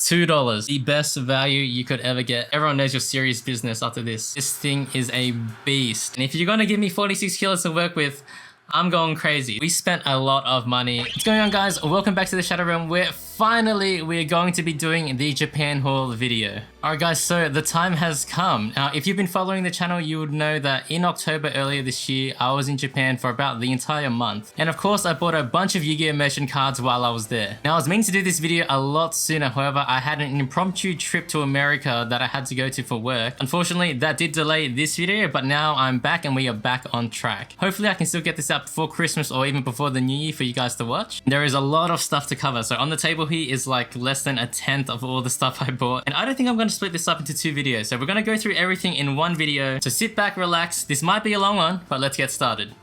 $2, the best value you could ever get. Everyone knows you're serious business after this. This thing is a beast. And if you're gonna give me 46 kilos to work with, I'm going crazy. We spent a lot of money. What's going on, guys? Welcome back to the Shadow Realm, where finally we're going to be doing the Japan haul video. Alright guys, so the time has come. Now, if you've been following the channel, you would know that in October earlier this year, I was in Japan for about the entire month. And of course, I bought a bunch of YuGiOh merchant cards while I was there. Now, I was meaning to do this video a lot sooner. However, I had an impromptu trip to America that I had to go to for work. Unfortunately, that did delay this video, but now I'm back and we are back on track. Hopefully, I can still get this out before Christmas or even before the New Year for you guys to watch. There is a lot of stuff to cover. So on the table here is like less than a tenth of all the stuff I bought. And I don't think I'm going to split this up into 2 videos. So we're going to go through everything in one video. So sit back, relax. This might be a long one, but let's get started.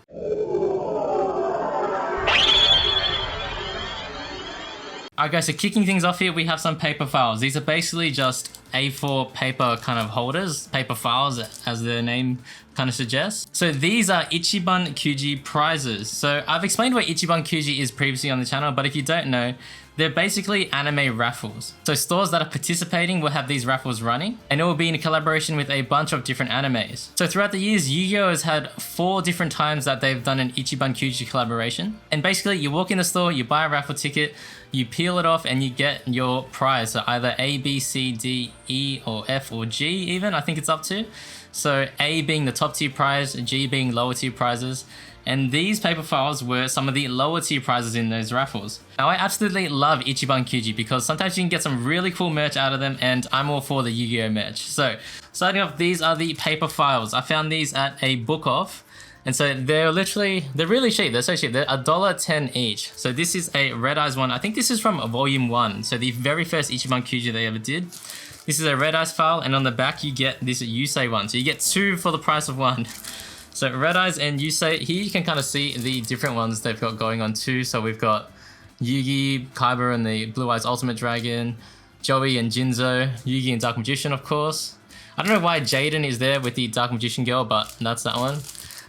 Alright guys, so kicking things off here, we have some paper files. These are basically just A4 paper kind of holders, paper files as their name kind of suggests. So these are Ichiban Kuji prizes. So I've explained what Ichiban Kuji is previously on the channel, but if you don't know, they're basically anime raffles. So stores that are participating will have these raffles running, and it will be in collaboration with a bunch of different animes. So throughout the years, YuGiOh has had 4 different times that they've done an Ichiban Kuji collaboration. And basically, you walk in the store, you buy a raffle ticket, you peel it off, and you get your prize. So either A, B, C, D, E, or F, or G even, I think it's up to. So A being the top tier prize, G being lower tier prizes. And these paper files were some of the lower tier prizes in those raffles. Now, I absolutely love Ichiban Kuji because sometimes you can get some really cool merch out of them, and I'm all for the YuGiOh merch. So starting off, these are the paper files. I found these at a book off. And so they're really cheap. They're so cheap. They're $1.10 each. So this is a Red Eyes one. I think this is from volume 1. So the very first Ichiban Kuji they ever did. This is a Red Eyes file, and on the back you get this Yusei one. So you get 2 for the price of 1. So Red Eyes and Yusei, here you can kind of see the different ones they've got going on too. So we've got Yugi, Kaiba and the Blue Eyes Ultimate Dragon, Joey and Jinzo, Yugi and Dark Magician, of course. I don't know why Jaden is there with the Dark Magician girl, but that's that one.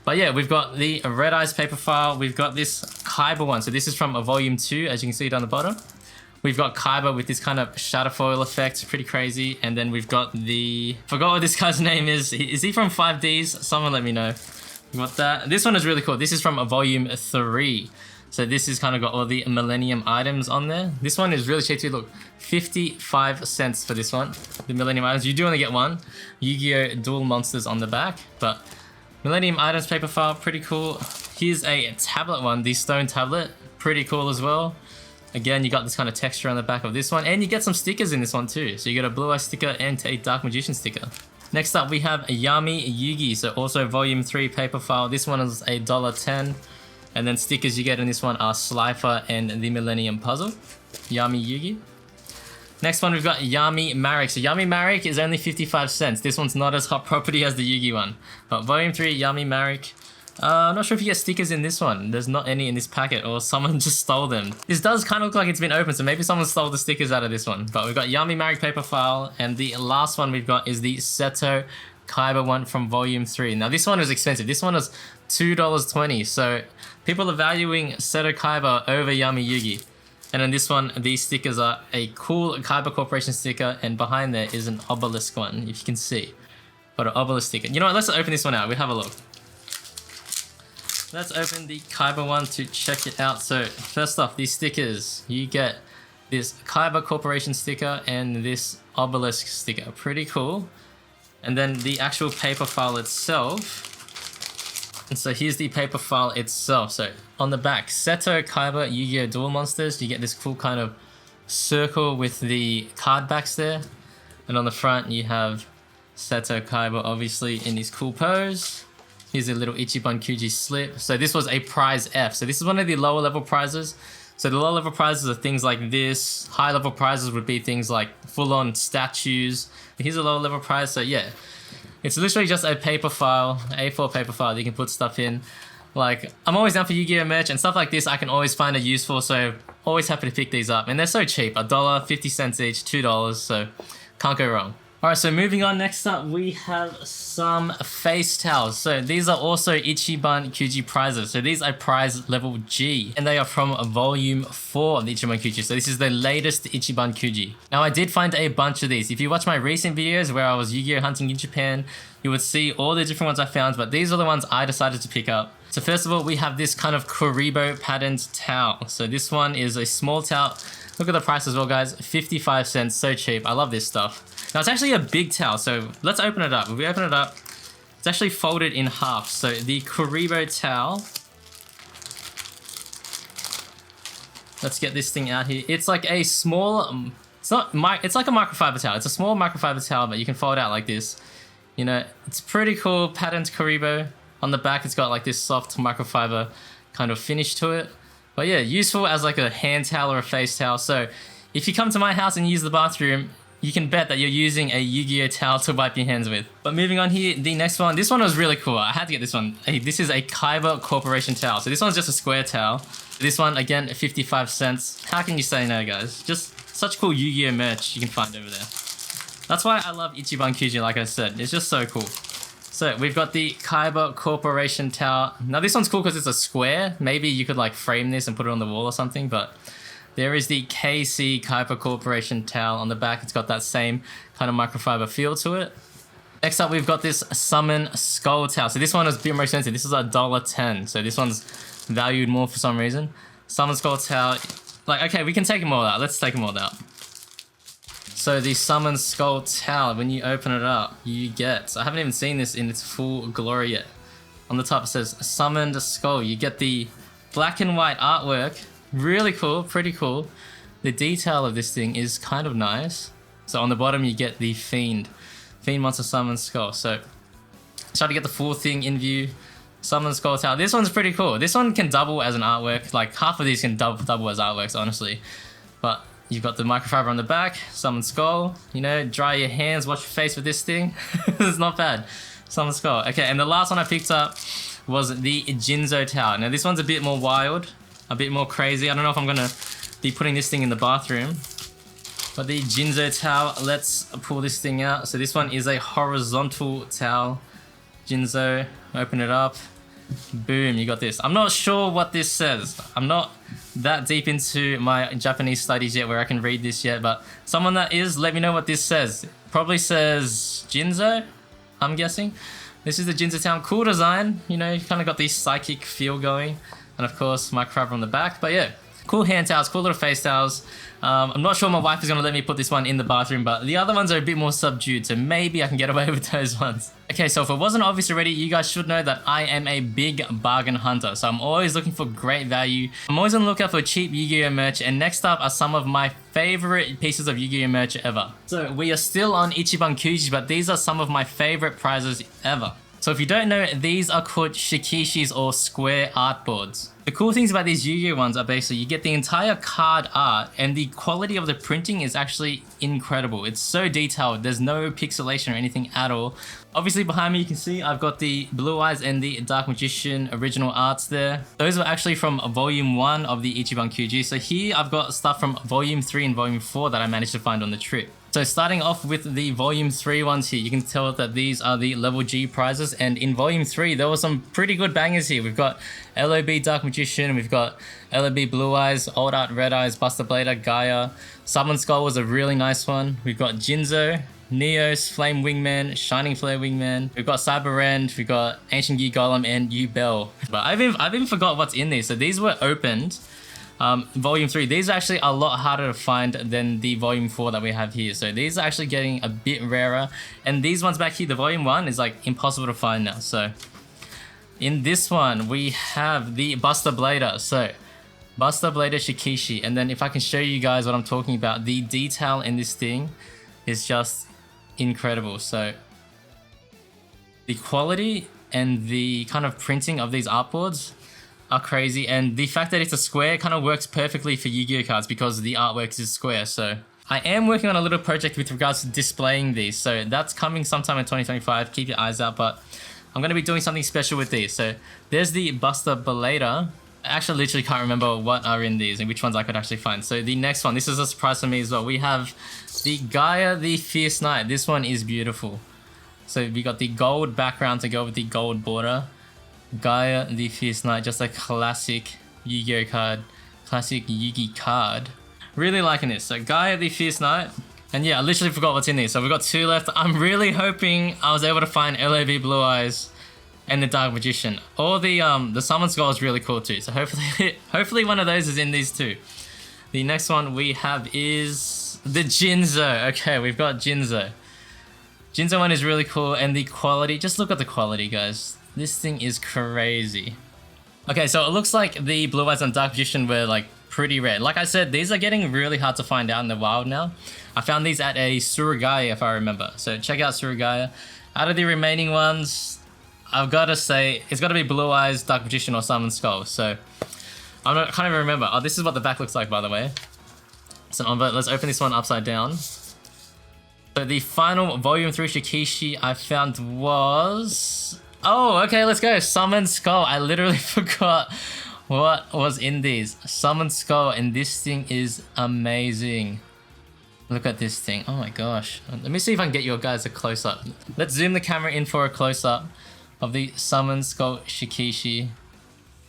But yeah, we've got the Red Eyes paper file. We've got this Kaiba one. So this is from a volume 2, as you can see down the bottom. We've got Kaiba with this kind of shadow foil effect, pretty crazy. And then we've got forgot what this guy's name is. Is he from 5Ds? Someone let me know. We've got that. This one is really cool. This is from a volume 3. So this is kind of got all the Millennium items on there. This one is really cheap too. Look, 55 cents for this one. The Millennium items. You do only get one. YuGiOh Dual Monsters on the back, but Millennium items paper file, pretty cool. Here's a tablet one, the stone tablet, pretty cool as well. Again, you got this kind of texture on the back of this one, and you get some stickers in this one too. So you get a Blue Eye sticker and a Dark Magician sticker. Next up, we have Yami Yugi, so also volume 3 paper file. This one is $1.10, and then stickers you get in this one are Slifer and the Millennium Puzzle. Yami Yugi. Next one, we've got Yami Marik. So Yami Marik is only 55 cents. This one's not as hot property as the Yugi one. But volume 3, Yami Marik. I'm not sure if you get stickers in this one. There's not any in this packet, or someone just stole them. This does kind of look like it's been opened, so maybe someone stole the stickers out of this one. But we've got Yami Marik paper file, and the last one we've got is the Seto Kaiba one from volume 3. Now this one is expensive. This one is $2.20, so people are valuing Seto Kaiba over Yami Yugi. And then this one, these stickers are a cool Kaiba Corporation sticker, and behind there is an obelisk one, if you can see. But an obelisk sticker. You know what, let's open this one out, we'll have a look. Let's open the Kaiba one to check it out. So first off, these stickers, you get this Kaiba Corporation sticker and this obelisk sticker, pretty cool. And then the actual paper file itself. And so here's the paper file itself. So on the back, Seto Kaiba YuGiOh Dual Monsters, you get this cool kind of circle with the card backs there. And on the front, you have Seto Kaiba obviously in his cool pose. Here's a little Ichiban Kuji slip. So this was a prize F. So this is one of the lower level prizes. So the lower level prizes are things like this. High level prizes would be things like full on statues. Here's a lower level prize. So yeah, it's literally just a paper file, A4 paper file that you can put stuff in. Like, I'm always down for YuGiOh merch, and stuff like this I can always find a use for, so always happy to pick these up. And they're so cheap, $1, 50 cents each, $2, so can't go wrong. Alright, so moving on, next up we have some face towels. So these are also Ichiban Kuji prizes. So these are prize level G, and they are from volume 4 of the Ichiban Kuji. So this is the latest Ichiban Kuji. Now I did find a bunch of these. If you watch my recent videos where I was Yu-Gi-Oh hunting in Japan, you would see all the different ones I found, but these are the ones I decided to pick up. So first of all, we have this kind of Kuribo patterned towel. So this one is a small towel. Look at the price as well, guys. 55 cents, so cheap. I love this stuff. Now it's actually a big towel, so let's open it up. If we open it up, it's actually folded in half. So the Kuribo towel. Let's get this thing out here. It's like a small, it's like a microfiber towel. It's a small microfiber towel, but you can fold out like this. You know, it's pretty cool, patterned Kuribo. On the back, it's got like this soft microfiber kind of finish to it. But yeah, useful as like a hand towel or a face towel. So if you come to my house and use the bathroom, you can bet that you're using a Yu-Gi-Oh towel to wipe your hands with. But moving on here, the next one, this one was really cool. I had to get this one. Hey, this is a Kaiba Corporation towel. So this one's just a square towel. This one, again, 55 cents. How can you say no, guys? Just such cool Yu-Gi-Oh merch you can find over there. That's why I love Ichiban Kuji, like I said. It's just so cool. So we've got the Kaiba Corporation towel. Now this one's cool because it's a square. Maybe you could like frame this and put it on the wall or something, but there is the KC Kaiba Corporation towel on the back. It's got that same kind of microfiber feel to it. Next up, we've got this Summon Skull towel. So this one is a bit more expensive. This is $1.10. So this one's valued more for some reason. Summon Skull towel. Like, okay, we can take them all out. Let's take them all out. So the Summon Skull towel, when you open it up, you get, I haven't even seen this in its full glory yet. On the top it says Summoned Skull. You get the black and white artwork. Really cool, pretty cool. The detail of this thing is kind of nice. So on the bottom you get the Fiend Monster Summon Skull. So try to get the full thing in view. Summon Skull towel. This one's pretty cool. This one can double as an artwork. Like half of these can double as artworks, honestly. But you've got the microfiber on the back, Summon Skull. You know, dry your hands, wash your face with this thing. It's not bad. Summon Skull. Okay, and the last one I picked up was the Jinzo towel. Now this one's a bit more wild, a bit more crazy. I don't know if I'm gonna be putting this thing in the bathroom. But the Jinzo towel, let's pull this thing out. So this one is a horizontal towel. Jinzo, open it up. Boom, you got this. I'm not sure what this says. I'm not that deep into my Japanese studies yet where I can read this yet, but someone that is, let me know what this says. Probably says Jinzo, I'm guessing. This is the Jinzo towel. Cool design, you know, you kind of got this psychic feel going. And of course, microfiber on the back, but yeah. Cool hand towels, cool little face towels. I'm not sure my wife is going to let me put this one in the bathroom, but the other ones are a bit more subdued, so maybe I can get away with those ones. Okay, so if it wasn't obvious already, you guys should know that I am a big bargain hunter, so I'm always looking for great value. I'm always on the lookout for cheap Yu-Gi-Oh merch, and next up are some of my favorite pieces of Yu-Gi-Oh merch ever. So we are still on Ichiban Kuji, but these are some of my favorite prizes ever. So if you don't know, these are called Shikishis or square artboards. The cool things about these Yu-Gi-Oh ones are basically you get the entire card art and the quality of the printing is actually incredible. It's so detailed, there's no pixelation or anything at all. Obviously behind me you can see I've got the Blue Eyes and the Dark Magician original arts there. Those were actually from volume 1 of the Ichiban Kuji. So here I've got stuff from volume 3 and volume 4 that I managed to find on the trip. So starting off with the volume 3 ones here, you can tell that these are the level G prizes, and in volume 3 there were some pretty good bangers here. We've got LOB Dark Magician, we've got LOB Blue Eyes, Old Art Red Eyes, Buster Blader, Gaia. Summon Skull was a really nice one. We've got Jinzo, Neos, Flame Wingman, Shining Flare Wingman. We've got Cyber Rend, we've got Ancient Gear Golem, and Bell. But I've even forgot what's in these. So these were opened. Volume 3, these are actually a lot harder to find than the volume 4 that we have here. So these are actually getting a bit rarer. And these ones back here, the volume 1 is like impossible to find now. So in this one, we have the Buster Blader. So Buster Blader Shikishi. And then if I can show you guys what I'm talking about, the detail in this thing is just incredible. So the quality and the kind of printing of these artboards are crazy, and the fact that it's a square kind of works perfectly for Yu-Gi-Oh cards because the artwork is square. So I am working on a little project with regards to displaying these, so that's coming sometime in 2025. Keep your eyes out, but I'm going to be doing something special with these. So there's the Buster Blader. I actually literally can't remember what are in these and which ones I could actually find. So the next one, this is a surprise for me as well. We have the Gaia the Fierce Knight. This one is beautiful. So we got the gold background to go with the gold border. Gaia the Fierce Knight, just a classic Yu-Gi-Oh card. Classic Yugi card. Really liking this. So Gaia the Fierce Knight. And yeah, I literally forgot what's in these. So we've got 2 left. I'm really hoping I was able to find LAB Blue Eyes and the Dark Magician. Or the Summon Skull is really cool too. So hopefully one of those is in these too. The next one we have is the Jinzo. Okay, we've got Jinzo. Jinzo one is really cool, and the quality, just look at the quality, guys. This thing is crazy. Okay, so it looks like the Blue Eyes and Dark Magician were like pretty rare. Like I said, these are getting really hard to find out in the wild now. I found these at a Surugaya, if I remember. So check out Surugaya. Out of the remaining ones, I've got to say, it's got to be Blue Eyes, Dark Magician, or Summon Skull. So I can't even remember. Oh, this is what the back looks like, by the way. So let's open this one upside down. So the final Volume 3 Shikishi I found was... Oh, okay, let's go. Summon Skull. I literally forgot what was in these. Summon Skull, and this thing is amazing. Look at this thing. Oh my gosh. Let me see if I can get you guys a close-up. Let's zoom the camera in for a close-up of the Summon Skull Shikishi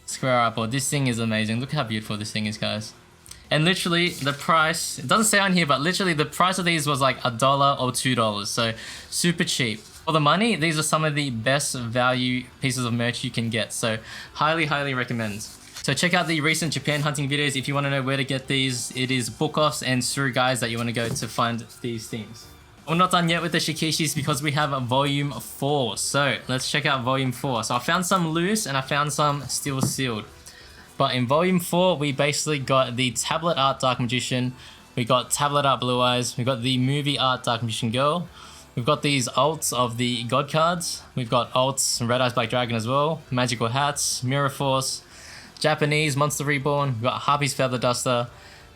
square art board. This thing is amazing. Look how beautiful this thing is, guys. And literally the price, it doesn't say on here, but literally the price of these was like $1 or $2. So super cheap. For the money, these are some of the best value pieces of merch you can get. So highly, highly recommend. So check out the recent Japan hunting videos if you want to know where to get these. It is book-offs and Surugais that you want to go to find these things. We're not done yet with the Shikishis because we have a Volume 4. So let's check out Volume 4. So I found some loose and I found some still sealed. But in Volume 4, we basically got the tablet art Dark Magician. We got tablet art Blue Eyes. We got the movie art Dark Magician Girl. We've got these alts of the God cards. We've got alts Red Eyes Black Dragon as well. Magical Hats, Mirror Force, Japanese Monster Reborn. We've got Harpy's Feather Duster,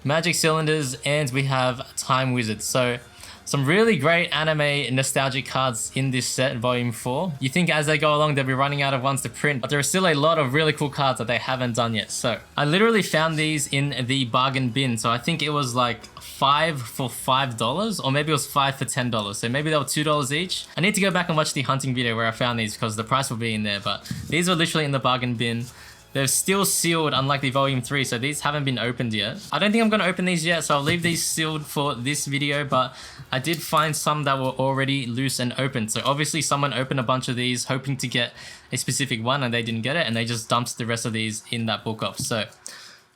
Magic Cylinders, and we have Time Wizard. So some really great anime nostalgic cards in this set, Volume 4. You think as they go along, they'll be running out of ones to print, but there are still a lot of really cool cards that they haven't done yet. So I literally found these in the bargain bin. So I think it was like 5 for $5, or maybe it was 5 for $10. So maybe they were $2 each. I need to go back and watch the hunting video where I found these because the price will be in there, but these were literally in the bargain bin. They're still sealed, unlike the Volume 3, so these haven't been opened yet. I don't think I'm going to open these yet, so I'll leave these sealed for this video, but I did find some that were already loose and open. So obviously someone opened a bunch of these hoping to get a specific one and they didn't get it, and they just dumped the rest of these in that book off. So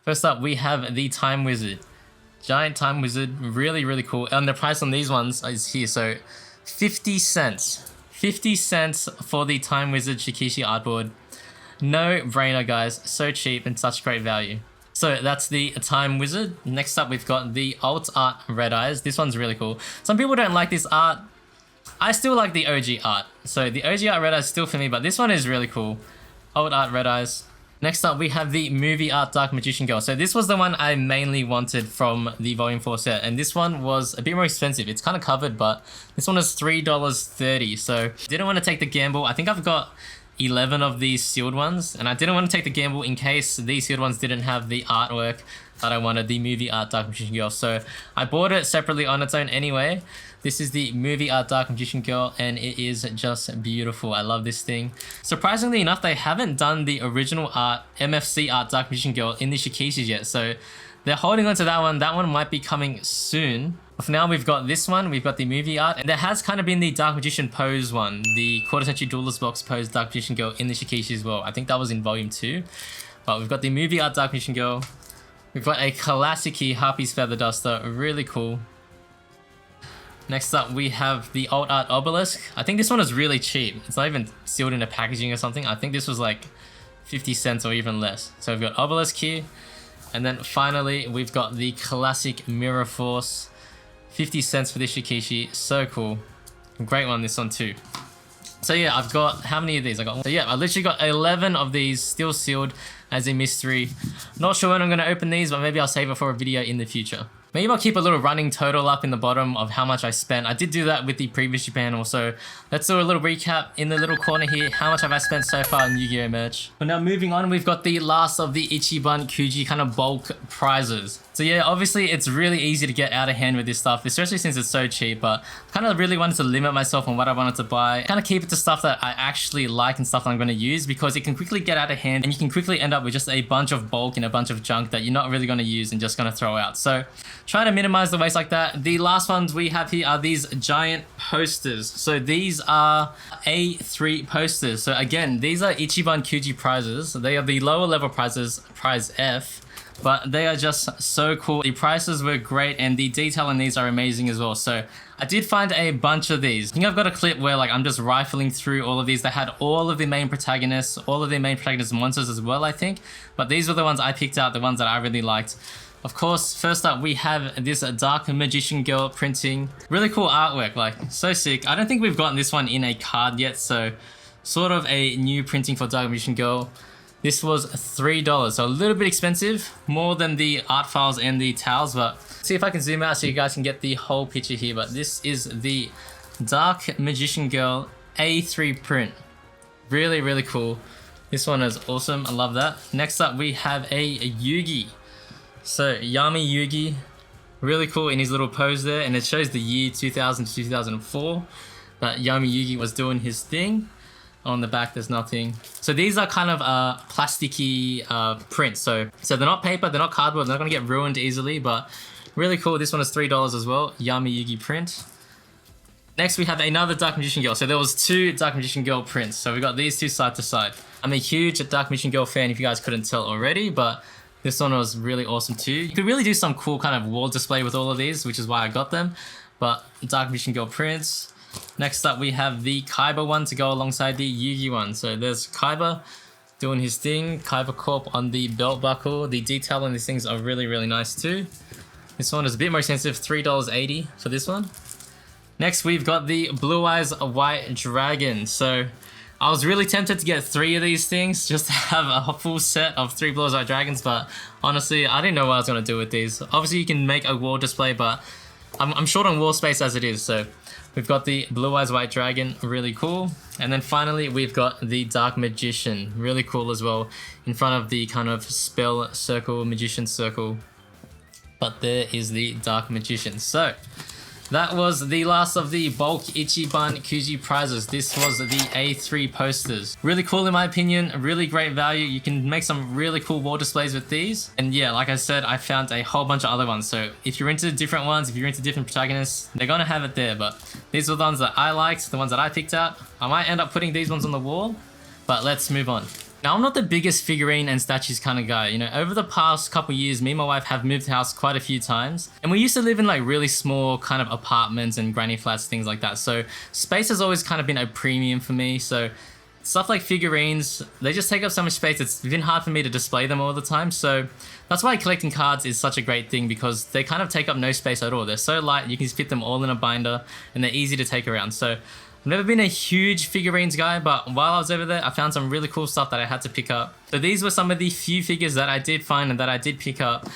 first up, we have the Time Wizard. Giant Time Wizard, really, really cool. And the price on these ones is here, so 50 cents. 50 cents for the Time Wizard Shikishi artboard. No brainer, guys. So cheap and such great value. So that's the Time Wizard. Next up, we've got the alt art Red Eyes. This one's really cool. Some people don't like this art. I still like the OG art. So the OG art Red Eyes is still for me, but this one is really cool. Alt art Red Eyes. Next up, we have the movie art Dark Magician Girl. So this was the one I mainly wanted from the Volume 4 set. And this one was a bit more expensive. It's kind of covered, but this one is $3.30. So didn't want to take the gamble. I think I've got 11 of these sealed ones, and I didn't want to take the gamble in case these sealed ones didn't have the artwork that I wanted, the movie art Dark Magician Girl. So I bought it separately on its own anyway. This is the movie art Dark Magician Girl, and it is just beautiful. I love this thing. Surprisingly enough, they haven't done the original art, MFC art Dark Magician Girl in the Shikishis yet, so they're holding on to that one. That one might be coming soon. For now, we've got this one, we've got the movie art, and there has kind of been the Dark Magician pose one, the Quarter Century Duelist box pose Dark Magician Girl in the Shikishi as well. I think that was in Volume 2. But we've got the movie art Dark Magician Girl. We've got a classic here, Harpy's Feather Duster, really cool. Next up, we have the alt art Obelisk. I think this one is really cheap. It's not even sealed in a packaging or something. I think this was like 50 cents or even less. So we've got Obelisk here. And then finally, we've got the classic Mirror Force. 50 cents for this Shikishi, so cool. Great one, this one too. So yeah, I've got, how many of these? I literally got 11 of these still sealed as a mystery. Not sure when I'm going to open these, but maybe I'll save it for a video in the future. Maybe I'll keep a little running total up in the bottom of how much I spent. I did do that with the previous Japan also. Let's do a little recap in the little corner here. How much have I spent so far on Yu-Gi-Oh merch? But now moving on, we've got the last of the Ichiban Kuji kind of bulk prizes. So yeah, obviously it's really easy to get out of hand with this stuff, especially since it's so cheap, but I kind of really wanted to limit myself on what I wanted to buy. Kind of keep it to stuff that I actually like and stuff that I'm going to use, because it can quickly get out of hand and you can quickly end up with just a bunch of bulk and a bunch of junk that you're not really going to use and just going to throw out. So try to minimize the waste like that. The last ones we have here are these giant posters. So these are A3 posters. So again, these are Ichiban Kuji prizes. They are the lower level prizes, prize F, but they are just so cool. The prices were great and the detail in these are amazing as well. So I did find a bunch of these. I think I've got a clip where like I'm just rifling through all of these. They had all of the main protagonists, all of the main protagonist monsters as well, I think. But these were the ones I picked out, the ones that I really liked. Of course, first up we have this Dark Magician Girl printing. Really cool artwork, like so sick. I don't think we've gotten this one in a card yet, so sort of a new printing for Dark Magician Girl. This was $3, so a little bit expensive, more than the art files and the towels, but see if I can zoom out so you guys can get the whole picture here. But this is the Dark Magician Girl A3 print. Really, really cool. This one is awesome, I love that. Next up we have a Yugi. So Yami Yugi, really cool in his little pose there, and it shows the year 2000 to 2004 that Yami Yugi was doing his thing. On the back there's nothing. So these are kind of plasticky prints, so they're not paper, they're not cardboard, they're not gonna get ruined easily, but really cool. This one is $3 as well, Yami Yugi print. Next we have another Dark Magician Girl. So there was two Dark Magician Girl prints, so we got these two side to side. I'm a huge Dark Magician Girl fan if you guys couldn't tell already, but this one was really awesome too. You could really do some cool kind of wall display with all of these, which is why I got them. But Dark Magician Girl prints. Next up we have the Kaiba one to go alongside the Yugi one. So there's Kaiba doing his thing, Kaiba Corp on the belt buckle. The detail on these things are really, really nice too. This one is a bit more expensive, $3.80 for this one. Next we've got the Blue Eyes White Dragon. So I was really tempted to get 3 of these things just to have a full set of 3 Blue Eyes White Dragons, but honestly I didn't know what I was going to do with these. Obviously you can make a wall display, but I'm short on wall space as it is, so we've got the Blue Eyes White Dragon, really cool. And then finally we've got the Dark Magician, really cool as well, in front of the kind of spell circle, magician circle. But there is the Dark Magician. So that was the last of the bulk Ichiban Kuji prizes. This was the A3 posters. Really cool in my opinion, really great value. You can make some really cool wall displays with these. And yeah, like I said, I found a whole bunch of other ones. So if you're into different ones, if you're into different protagonists, they're gonna have it there. But these were the ones that I liked, the ones that I picked out. I might end up putting these ones on the wall, but let's move on. Now, I'm not the biggest figurine and statues kind of guy. You know, over the past couple years, me and my wife have moved house quite a few times. And we used to live in like really small kind of apartments and granny flats, things like that. So space has always kind of been a premium for me. So stuff like figurines, they just take up so much space. It's been hard for me to display them all the time. So that's why collecting cards is such a great thing, because they kind of take up no space at all. They're so light, you can just fit them all in a binder and they're easy to take around. So I've never been a huge figurines guy, but while I was over there, I found some really cool stuff that I had to pick up. So these were some of the few figures that I did find and that I did pick up.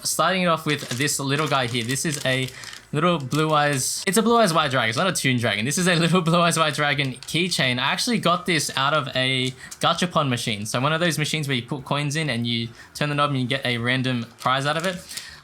Starting it off with this little guy here. This is a little Blue Eyes, it's a Blue Eyes White Dragon, it's not a Toon Dragon. This is a little Blue Eyes White Dragon keychain. I actually got this out of a gachapon machine. So one of those machines where you put coins in and you turn the knob and you get a random prize out of it.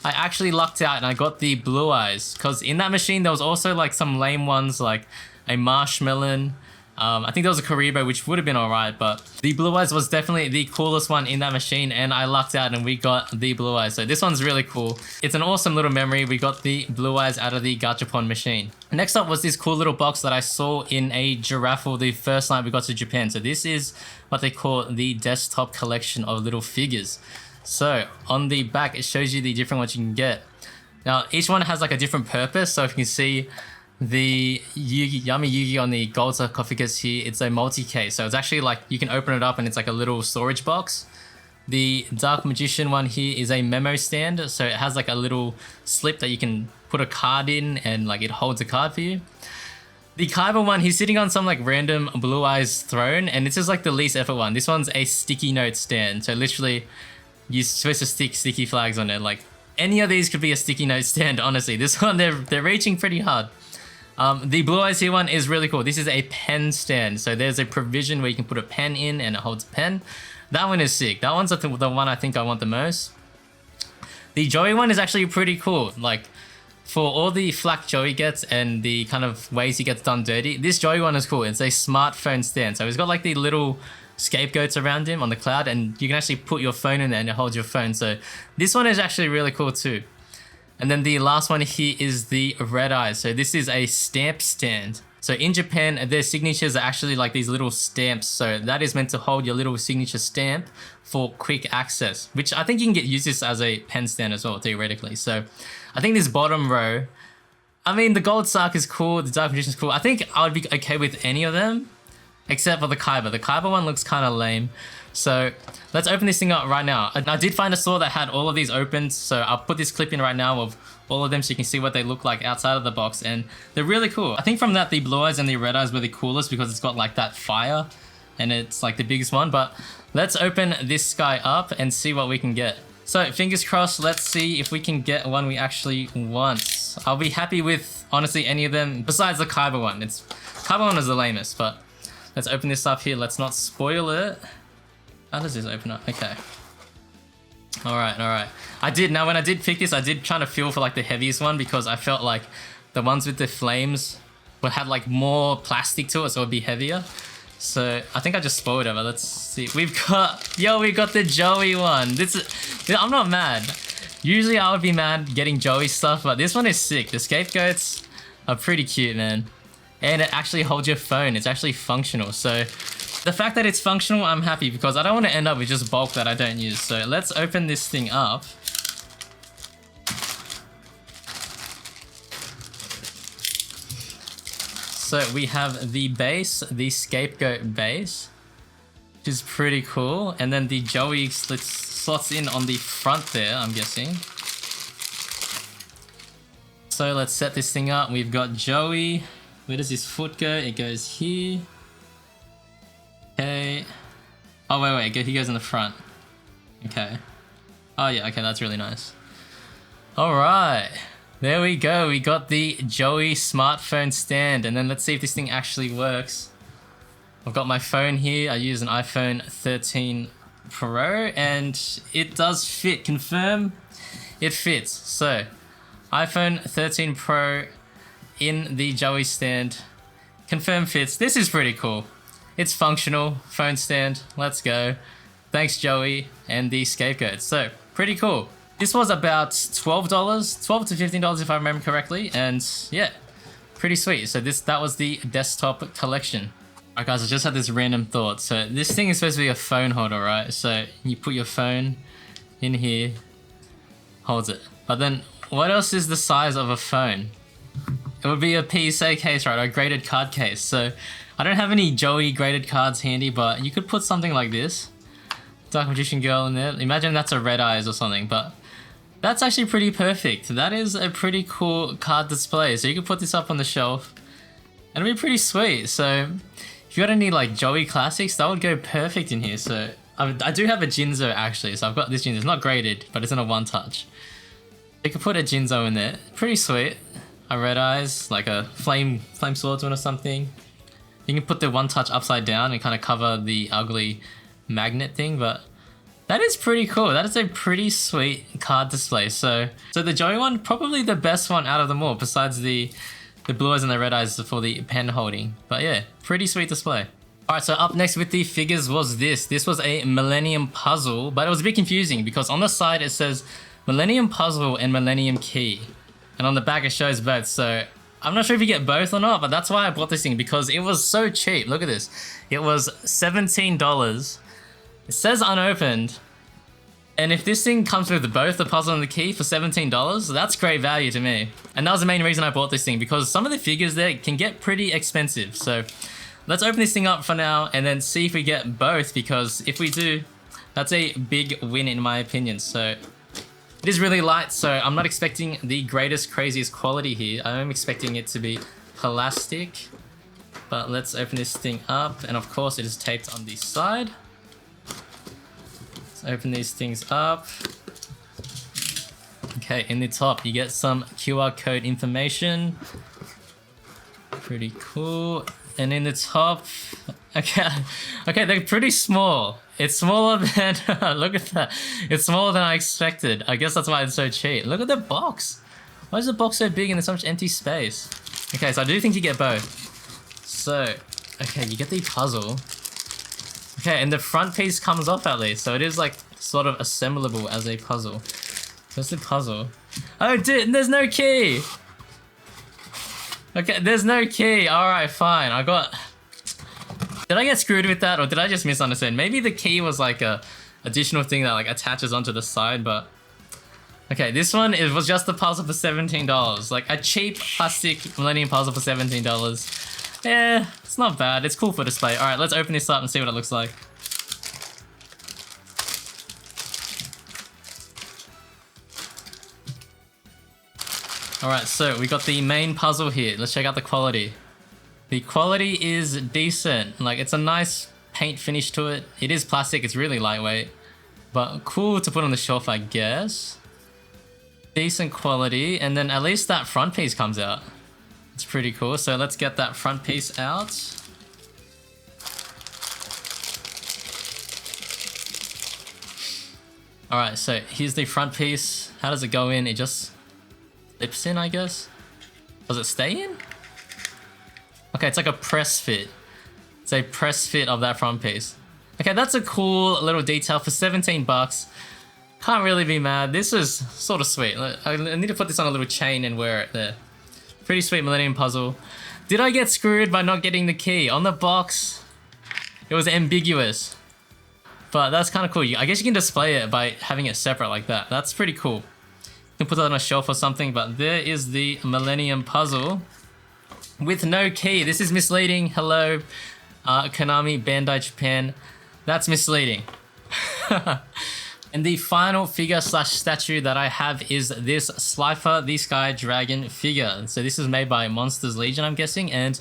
I actually lucked out and I got the Blue Eyes, because in that machine there was also like some lame ones like a Marshmelon. I think there was a Karibo, which would have been alright, but the Blue Eyes was definitely the coolest one in that machine, and I lucked out and we got the Blue Eyes. So this one's really cool. It's an awesome little memory. We got the Blue Eyes out of the gachapon machine. Next up was this cool little box that I saw in a Giraffle the first night we got to Japan. So this is what they call the desktop collection of little figures. So on the back, it shows you the different ones you can get. Now, each one has like a different purpose. So if you can see, the Yami Yugi on the gold sarcophagus here, it's a multi-case. So it's actually like you can open it up and it's like a little storage box. The Dark Magician one here is a memo stand. So it has like a little slip that you can put a card in and like it holds a card for you. The Kaiba one, he's sitting on some like random Blue Eyes throne, and this is like the least effort one. This one's a sticky note stand. So literally you're supposed to stick sticky flags on it. Like Any of these could be a sticky note stand, honestly. This one, they're reaching pretty hard. The Blue Eyes here one is really cool. This is a pen stand. So there's a provision where you can put a pen in and it holds a pen. That one is sick. That one's the one I think I want the most. The Joey one is actually pretty cool. Like, for all the flack Joey gets and the kind of ways he gets done dirty, this Joey one is cool. It's a smartphone stand. So he's got like the little scapegoats around him on the cloud, and you can actually put your phone in there and it holds your phone. So this one is actually really cool too. And then the last one here is the Red Eyes. So this is a stamp stand. So in Japan, their signatures are actually like these little stamps. So that is meant to hold your little signature stamp for quick access, which I think you can use this as a pen stand as well, theoretically. So I think this bottom row, I mean, the Gold Sark is cool, the Dark Magician is cool. I think I would be okay with any of them, except for the Kaiba. The Kaiba one looks kind of lame. So let's open this thing up right now. I did find a store that had all of these opened, so I'll put this clip in right now of all of them so you can see what they look like outside of the box, and they're really cool. I think from that, the Blue Eyes and the Red Eyes were the coolest because it's got like that fire and it's like the biggest one. But let's open this guy up and see what we can get. So fingers crossed, let's see if we can get one we actually want. I'll be happy with honestly any of them besides the Kaiba one. Kaiba one is the lamest, but let's open this up here. Let's not spoil it. How does this open up? Okay. All right. Now when I did pick this, I did try to feel for like the heaviest one because I felt like the ones with the flames would have like more plastic to it, so it would be heavier. So I think I just spoiled it, but let's see. We got the Joey one. I'm not mad. Usually I would be mad getting Joey stuff, but this one is sick. The scapegoats are pretty cute, man. And it actually holds your phone. It's actually functional. So the fact that it's functional, I'm happy because I don't want to end up with just bulk that I don't use. So let's open this thing up. So we have the base, the scapegoat base, which is pretty cool. And then the Joey slots in on the front there, I'm guessing. So let's set this thing up. We've got Joey. Where does his foot go? It goes here. Okay. Oh, wait. He goes in the front. Okay. Oh, yeah. Okay, that's really nice. All right. There we go. We got the Joey smartphone stand. And then let's see if this thing actually works. I've got my phone here. I use an iPhone 13 Pro. And it does fit. Confirm. It fits. So, iPhone 13 Pro in the Joey stand. Confirm fits. This is pretty cool. It's functional, phone stand, let's go. Thanks Joey and the scapegoat. So, pretty cool. This was about $12, $12 to $15 if I remember correctly, and yeah, pretty sweet. So that was the desktop collection. Alright guys, I just had this random thought. So this thing is supposed to be a phone holder, right? So you put your phone in here, holds it. But then, what else is the size of a phone? It would be a PSA case, right? Or a graded card case. So I don't have any Joey graded cards handy, but you could put something like this. Dark Magician Girl in there. Imagine that's a Red Eyes or something, but that's actually pretty perfect. That is a pretty cool card display. So you could put this up on the shelf and it'd be pretty sweet. So if you got any like Joey classics, that would go perfect in here. So I do have a Jinzo actually. So I've got this Jinzo. It's not graded, but it's in a one touch. You could put a Jinzo in there. Pretty sweet. A Red Eyes, like a flame swordsman or something. You can put the one touch upside down and kind of cover the ugly magnet thing, but that is pretty cool. That is a pretty sweet card display. So the Joey one, probably the best one out of them all, besides the Blue Eyes and the Red Eyes for the pen holding. But yeah, pretty sweet display. Alright, so up next with the figures was this. This was a Millennium Puzzle, but it was a bit confusing because on the side it says Millennium Puzzle and Millennium Key. And on the back it shows both, so I'm not sure if you get both or not, but that's why I bought this thing, because it was so cheap. Look at this. It was $17. It says unopened. And if this thing comes with both the puzzle and the key for $17, that's great value to me. And that was the main reason I bought this thing, because some of the figures there can get pretty expensive. So let's open this thing up for now and then see if we get both, because if we do, that's a big win in my opinion. So it is really light, so I'm not expecting the greatest, craziest quality here. I am expecting it to be plastic. But let's open this thing up, and of course it is taped on the side. Let's open these things up. Okay, in the top you get some QR code information. Pretty cool. And in the top, okay, they're pretty small. It's smaller than, look at that. It's smaller than I expected. I guess that's why it's so cheap. Look at the box. Why is the box so big and there's so much empty space? Okay, so I do think you get both. So, okay, you get the puzzle. Okay, and the front piece comes off at least. So it is like sort of assemblable as a puzzle. Where's the puzzle? Oh, dude, there's no key. Okay, there's no key. Alright, fine. Did I get screwed with that or did I just misunderstand? Maybe the key was like a additional thing that like attaches onto the side, but... Okay, this one was just a puzzle for $17. Like a cheap plastic Millennium puzzle for $17. Yeah, it's not bad. It's cool for display. Alright, let's open this up and see what it looks like. Alright, so we got the main puzzle here. Let's check out the quality. The quality is decent. Like, it's a nice paint finish to it. It is plastic, it's really lightweight. But cool to put on the shelf, I guess. Decent quality, and then at least that front piece comes out. It's pretty cool, so let's get that front piece out. Alright, so here's the front piece. How does it go in? It just slips in, I guess. Does it stay in? Okay, it's like a press fit. It's a press fit of that front piece. Okay, that's a cool little detail for 17 bucks. Can't really be mad. This is sort of sweet. I need to put this on a little chain and wear it there. Pretty sweet Millennium puzzle. Did I get screwed by not getting the key? On the box, it was ambiguous. But that's kind of cool. I guess you can display it by having it separate like that. That's pretty cool. You can put that on a shelf or something, but there is the Millennium puzzle with no key. This is misleading. Hello, Konami, Bandai Japan. That's misleading. And the final figure slash statue that I have is this Slifer the Sky Dragon figure. So this is made by Monsters Legion, I'm guessing, and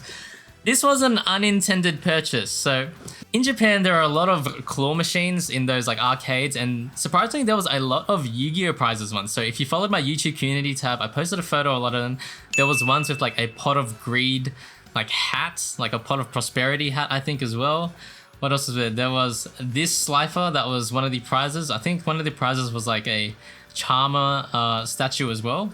this was an unintended purchase. So in Japan, there are a lot of claw machines in those like arcades, and surprisingly, there was a lot of Yu-Gi-Oh prizes once. So if you followed my YouTube community tab, I posted a photo of a lot of them. There was ones with like a Pot of Greed, like hats, like a Pot of Prosperity hat, I think as well. What else was there? There was this Slifer that was one of the prizes. I think one of the prizes was like a Charmer statue as well.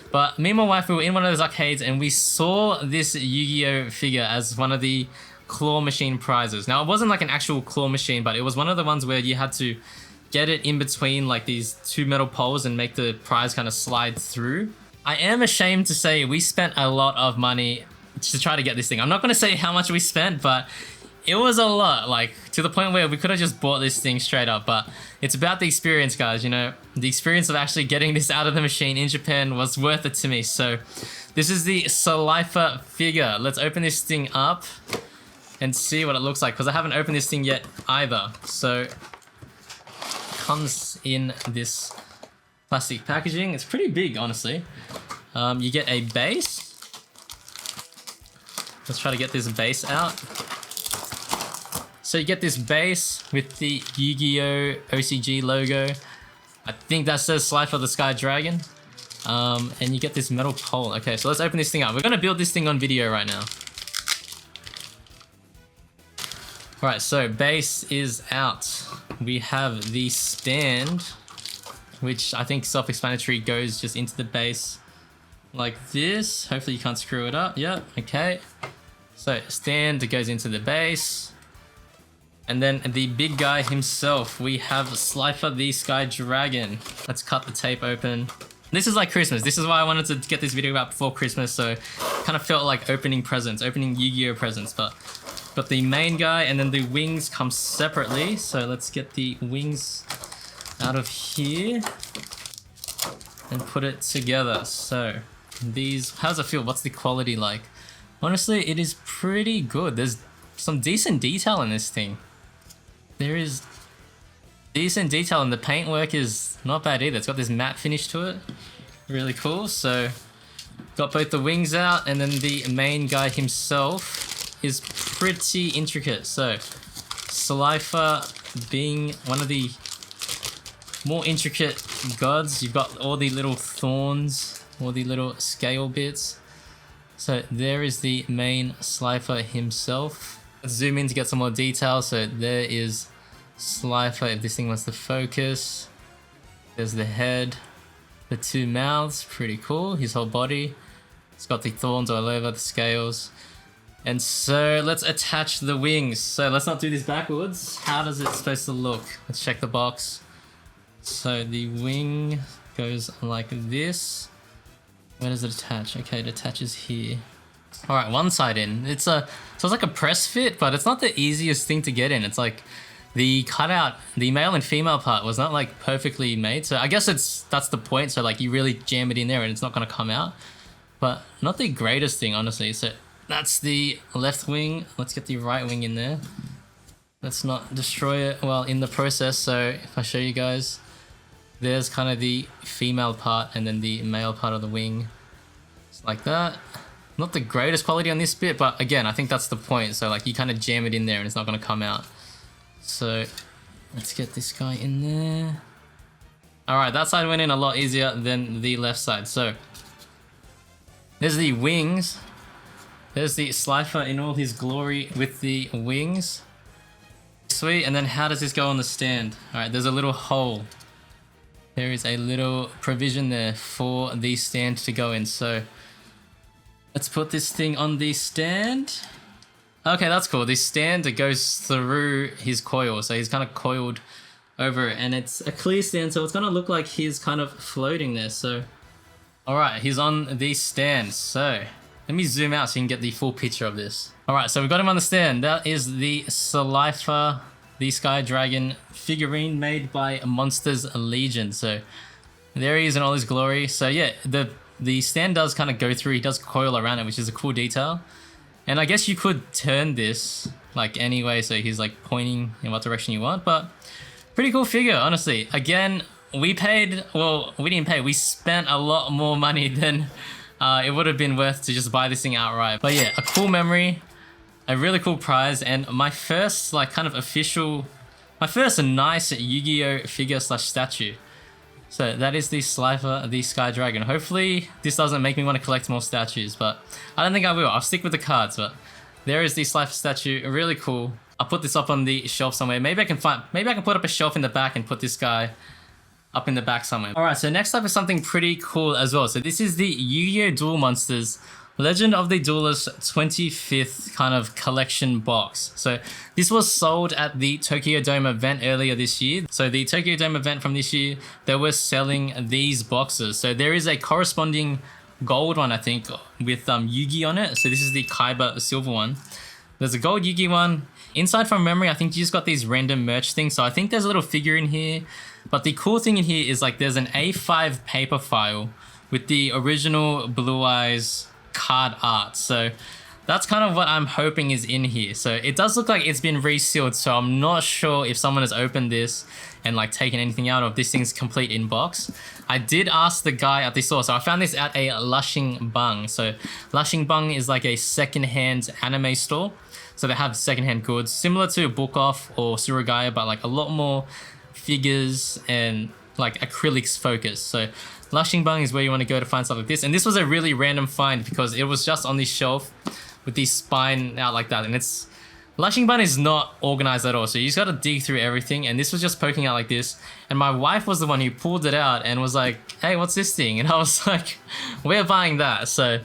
But me and my wife, we were in one of those arcades and we saw this Yu-Gi-Oh figure as one of the claw machine prizes. Now, it wasn't like an actual claw machine, but it was one of the ones where you had to get it in between like these two metal poles and make the prize kind of slide through. I am ashamed to say we spent a lot of money to try to get this thing. I'm not going to say how much we spent, but it was a lot, like to the point where we could have just bought this thing straight up, but it's about the experience, guys, you know. The experience of actually getting this out of the machine in Japan was worth it to me. So this is the Slifer figure. Let's open this thing up and see what it looks like, because I haven't opened this thing yet either. So it comes in this plastic packaging. It's pretty big, honestly. You get a base. Let's try to get this base out. So you get this base with the Yu-Gi-Oh OCG logo. I think that says Slifer the Sky Dragon. And you get this metal pole. Okay, so let's open this thing up. We're gonna build this thing on video right now. Alright, so base is out. We have the stand, which I think self-explanatory goes just into the base like this. Hopefully you can't screw it up. Yep, okay. So stand goes into the base. And then the big guy himself, we have Slifer the Sky Dragon. Let's cut the tape open. This is like Christmas. This is why I wanted to get this video out before Christmas, so kind of felt like opening presents, opening Yu-Gi-Oh presents. But the main guy and then the wings come separately. So let's get the wings out of here and put it together. So these, how does it feel? What's the quality like? Honestly, it is pretty good. There's some decent detail in this thing. There is decent detail and the paintwork is not bad either. It's got this matte finish to it. Really cool. So got both the wings out, and then the main guy himself is pretty intricate. So Slifer being one of the more intricate gods. You've got all the little thorns, all the little scale bits. So there is the main Slifer himself. Let's zoom in to get some more detail. So there is Slifer if this thing wants to focus. There's the head, the two mouths, pretty cool. His whole body. It's got the thorns all over, the scales. And so let's attach the wings. So let's not do this backwards. How does it supposed to look? Let's check the box. So the wing goes like this. Where does it attach? Okay, it attaches here. All right, one side in. So it's like a press fit, but it's not the easiest thing to get in. It's like the cutout, the male and female part was not like perfectly made. So I guess that's the point. So like you really jam it in there and it's not gonna come out. But not the greatest thing, honestly. So that's the left wing. Let's get the right wing in there. Let's not destroy it while in the process. So if I show you guys, there's kind of the female part and then the male part of the wing. It's like that. Not the greatest quality on this bit, but again, I think that's the point. So like you kind of jam it in there and it's not going to come out. So let's get this guy in there. All right, that side went in a lot easier than the left side. So there's the wings. There's the Slifer in all his glory with the wings. Sweet, and then how does this go on the stand? All right, there's a little hole. There is a little provision there for the stand to go in. So let's put this thing on the stand. Okay, that's cool. This stand, it goes through his coil. So he's kind of coiled over it and it's a clear stand. So it's going to look like he's kind of floating there. So, all right, he's on the stand. So let me zoom out so you can get the full picture of this. All right, so we've got him on the stand. That is the Slifer, the Sky Dragon figurine made by Monsters Legion. So there he is in all his glory. So yeah, the stand does kind of go through. He does coil around it, which is a cool detail. And I guess you could turn this like anyway, so he's like pointing in what direction you want. But pretty cool figure, honestly. Again, we paid, well, we didn't pay. We spent a lot more money than it would have been worth to just buy this thing outright. But yeah, a cool memory, a really cool prize, and my first like kind of official, my first nice Yu-Gi-Oh figure slash statue. So that is the Slifer, the Sky Dragon. Hopefully this doesn't make me want to collect more statues, but I don't think I will. I'll stick with the cards, but there is the Slifer statue, really cool. I'll put this up on the shelf somewhere. Maybe I can put up a shelf in the back and put this guy up in the back somewhere. All right, so next up is something pretty cool as well. So this is the Yu-Gi-Oh Duel Monsters Legend of the Duelist 25th kind of collection box. So this was sold at the Tokyo Dome event earlier this year. So the Tokyo Dome event from this year, they were selling these boxes. So there is a corresponding gold one, I think, with Yugi on it. So this is the Kaiba silver one. There's a gold Yugi one. Inside from memory, I think you just got these random merch things. So I think there's a little figure in here. But the cool thing in here is like there's an A5 paper file with the original Blue Eyes card art. So that's kind of what I'm hoping is in here. So it does look like it's been resealed, so I'm not sure if someone has opened this and like taken anything out, or if this thing's complete in box. I did ask the guy at the store, so I found this at a Lushing Bang. So Lushing Bang is like a secondhand anime store, so they have secondhand goods similar to Book Off or Surugaya, but like a lot more figures and like acrylics focus. So Lushing Bang is where you want to go to find stuff like this. And this was a really random find because it was just on this shelf with the spine out like that. And it's, Lushing Bang is not organized at all. So you just got to dig through everything. And this was just poking out like this. And my wife was the one who pulled it out and was like, hey, what's this thing? And I was like, we're buying that. So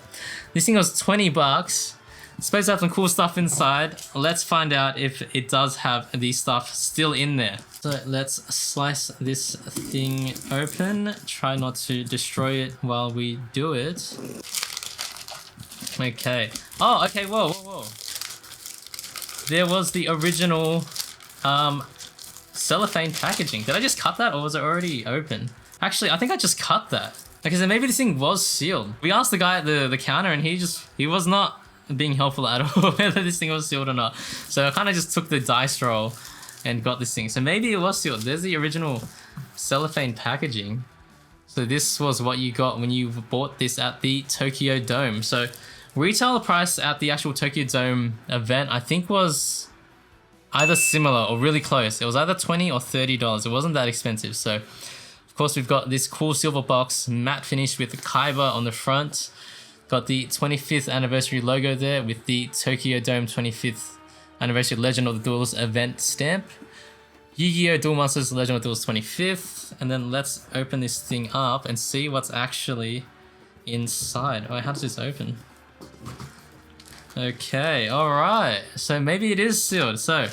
this thing was 20 bucks. It's supposed to have some cool stuff inside. Let's find out if it does have the stuff still in there. So let's slice this thing open. Try not to destroy it while we do it. Okay. Oh, okay, whoa. There was the original cellophane packaging. Did I just cut that or was it already open? Actually, I think I just cut that. Because maybe this thing was sealed. We asked the guy at the counter and he was not being helpful at all whether this thing was sealed or not. So I kind of just took the dice roll and got this thing. So maybe it was sealed. There's the original cellophane packaging. So this was what you got when you bought this at the Tokyo Dome. So retail price at the actual Tokyo Dome event, I think was either similar or really close. It was either $20 or $30. It wasn't that expensive. So of course we've got this cool silver box, matte finish with the Kaiba on the front. Got the 25th anniversary logo there with the Tokyo Dome 25th anniversary Legend of the Duels event stamp. YuGiOh Duel Monsters Legend of the Duels 25th. And then let's open this thing up and see what's actually inside. Oh, how does this open? Okay, alright. So maybe it is sealed. So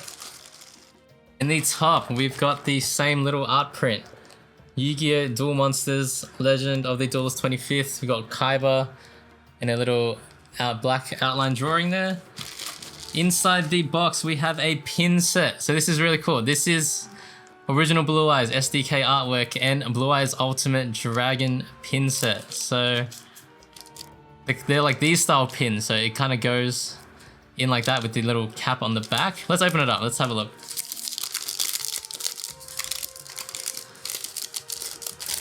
in the top, we've got the same little art print. YuGiOh Duel Monsters Legend of the Duels 25th. We got Kaiba in a little black outline drawing there. Inside the box, we have a pin set. So this is really cool. This is original Blue Eyes SDK artwork and Blue Eyes Ultimate Dragon pin set. So they're like these style pins. So it kind of goes in like that with the little cap on the back. Let's open it up. Let's have a look.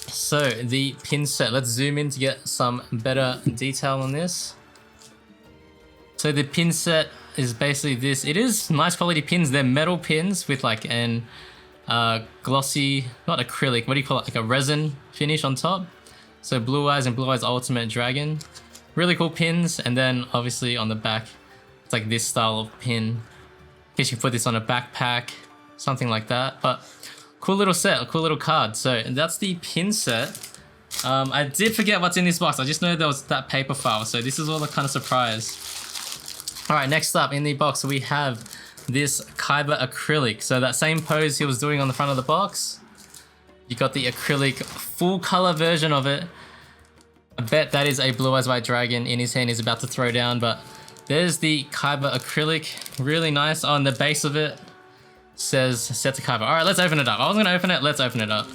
So the pin set, let's zoom in to get some better detail on this. So the pin set is basically this. It is nice quality pins. They're metal pins with like an glossy, not acrylic, what do you call it? Like a resin finish on top. So Blue Eyes and Blue Eyes Ultimate Dragon. Really cool pins. And then obviously on the back, it's like this style of pin. I guess you put this on a backpack, something like that. But cool little set, a cool little card. So that's the pin set. I did forget what's in this box. I just know there was that paper file. So this is all the kind of surprise. All right, next up in the box, we have this Kaiba acrylic. So that same pose he was doing on the front of the box. You got the acrylic full color version of it. I bet that is a Blue Eyes White Dragon in his hand he's about to throw down, but there's the Kaiba acrylic. Really nice. On the base of it says set to Kaiba. All right, let's open it up. I was gonna open it, let's open it up.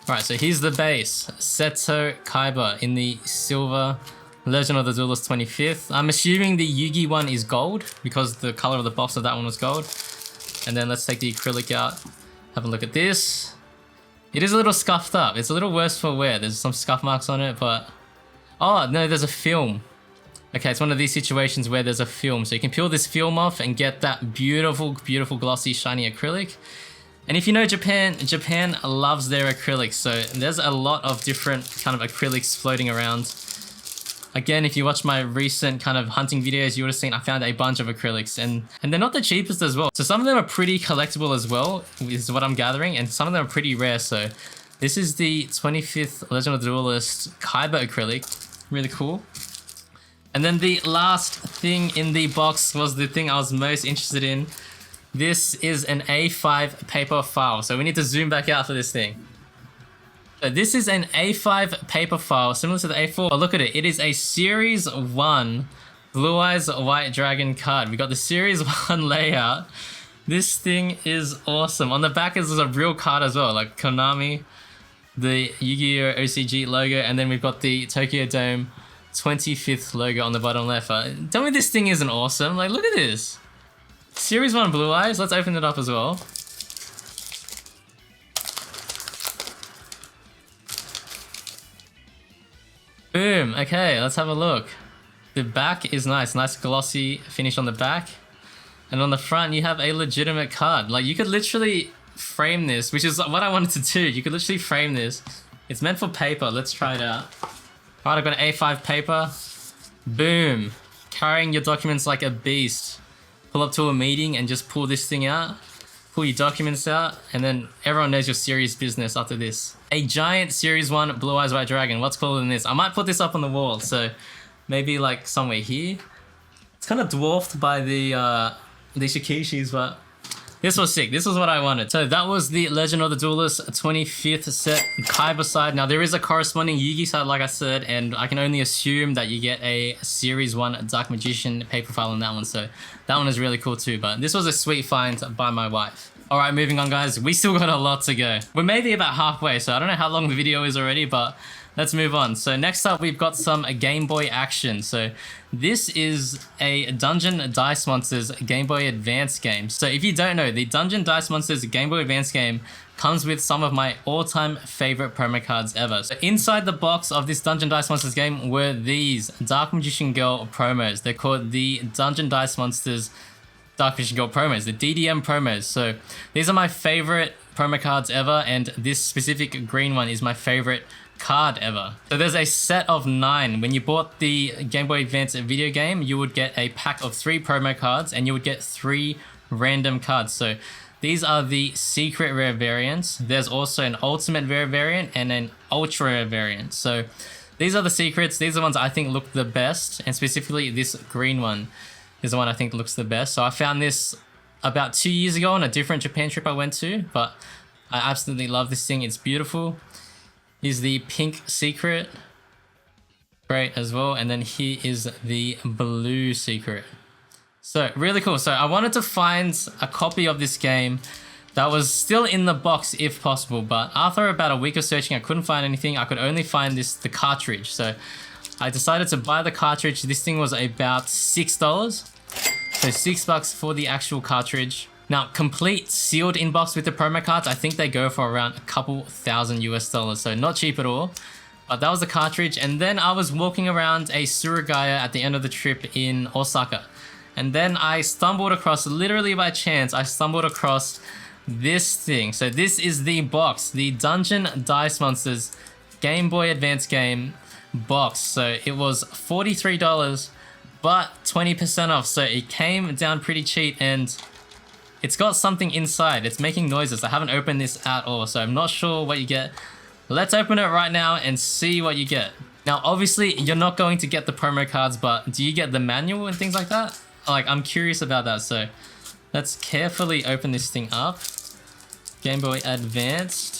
Alright, so here's the base. Seto Kaiba in the silver Legend of the Duelist 25th. I'm assuming the Yugi one is gold because the color of the box of that one was gold. And then let's take the acrylic out. Have a look at this. It is a little scuffed up. It's a little worse for wear. There's some scuff marks on it, but... Oh, no, there's a film. Okay, it's one of these situations where there's a film. So you can peel this film off and get that beautiful, beautiful glossy, shiny acrylic. And if you know Japan, Japan loves their acrylics, so there's a lot of different kind of acrylics floating around. Again, if you watch my recent kind of hunting videos, you would have seen I found a bunch of acrylics, and they're not the cheapest as well. So some of them are pretty collectible as well, is what I'm gathering, and some of them are pretty rare. So this is the 25th Legend of the Duelist Kaiba acrylic, really cool. And then the last thing in the box was the thing I was most interested in. This is an A5 paper file. So we need to zoom back out for this thing. So this is an A5 paper file, similar to the A4. But look at it. It is a Series 1 Blue Eyes White Dragon card. We got the Series 1 layout. This thing is awesome. On the back is a real card as well, like Konami, the YuGiOh OCG logo, and then we've got the Tokyo Dome 25th logo on the bottom left. Tell me this thing isn't awesome. Like, look at this. Series 1 Blue Eyes. Let's open it up as well. Boom. Okay, let's have a look. The back is nice. Nice glossy finish on the back. And on the front, you have a legitimate card. Like, you could literally frame this, which is what I wanted to do. You could literally frame this. It's meant for paper. Let's try it out. Alright, I've got an A5 paper. Boom. Carrying your documents like a beast. Pull up to a meeting and just pull this thing out. Pull your documents out, and then everyone knows your serious business after this. A giant Series 1 Blue Eyes White Dragon. What's cooler than this? I might put this up on the wall, so maybe like somewhere here. It's kind of dwarfed by the Shikishis, but this was sick. This was what I wanted. So that was the Legend of the Duelist 25th set Kaiba side. Now there is a corresponding Yugi side, like I said, and I can only assume that you get a Series 1 Dark Magician paper file on that one. So that one is really cool too, but this was a sweet find by my wife. All right, moving on guys. We still got a lot to go. We're maybe about halfway, so I don't know how long the video is already, but let's move on. So next up, we've got some Game Boy action. So this is a Dungeon Dice Monsters Game Boy Advance game. So if you don't know, the Dungeon Dice Monsters Game Boy Advance game comes with some of my all-time favorite promo cards ever. So inside the box of this Dungeon Dice Monsters game were these Dark Magician Girl promos. They're called the Dungeon Dice Monsters Dark Magician Girl promos, the DDM promos. So these are my favorite promo cards ever, and this specific green one is my favorite card ever. So there's a set of 9. When you bought the Game Boy Advance video game, you would get a pack of 3 promo cards and you would get 3 random cards. So these are the secret rare variants. There's also an ultimate rare variant and an ultra rare variant. So these are the secrets. These are the ones I think look the best, and specifically this green one is the one I think looks the best. So I found this about 2 years ago on a different Japan trip I went to, but I absolutely love this thing. It's beautiful. Here's the pink secret. Great as well. And then here is the blue secret. So really cool. So I wanted to find a copy of this game that was still in the box if possible, but after about a week of searching, I couldn't find anything. I could only find the cartridge. So I decided to buy the cartridge. This thing was about $6. So $6 for the actual cartridge. Now, complete sealed in box with the promo cards, I think they go for around a couple thousand US dollars. So not cheap at all. But that was the cartridge. And then I was walking around a Surugaya at the end of the trip in Osaka. And then I stumbled across, literally by chance, I stumbled across this thing. So this is the box, the Dungeon Dice Monsters Game Boy Advance game box. So it was $43, but 20% off. So it came down pretty cheap, and it's got something inside. It's making noises. I haven't opened this at all, so I'm not sure what you get. Let's open it right now and see what you get. Now, obviously, you're not going to get the promo cards, but do you get the manual and things like that? Like, I'm curious about that, so let's carefully open this thing up. Game Boy Advanced.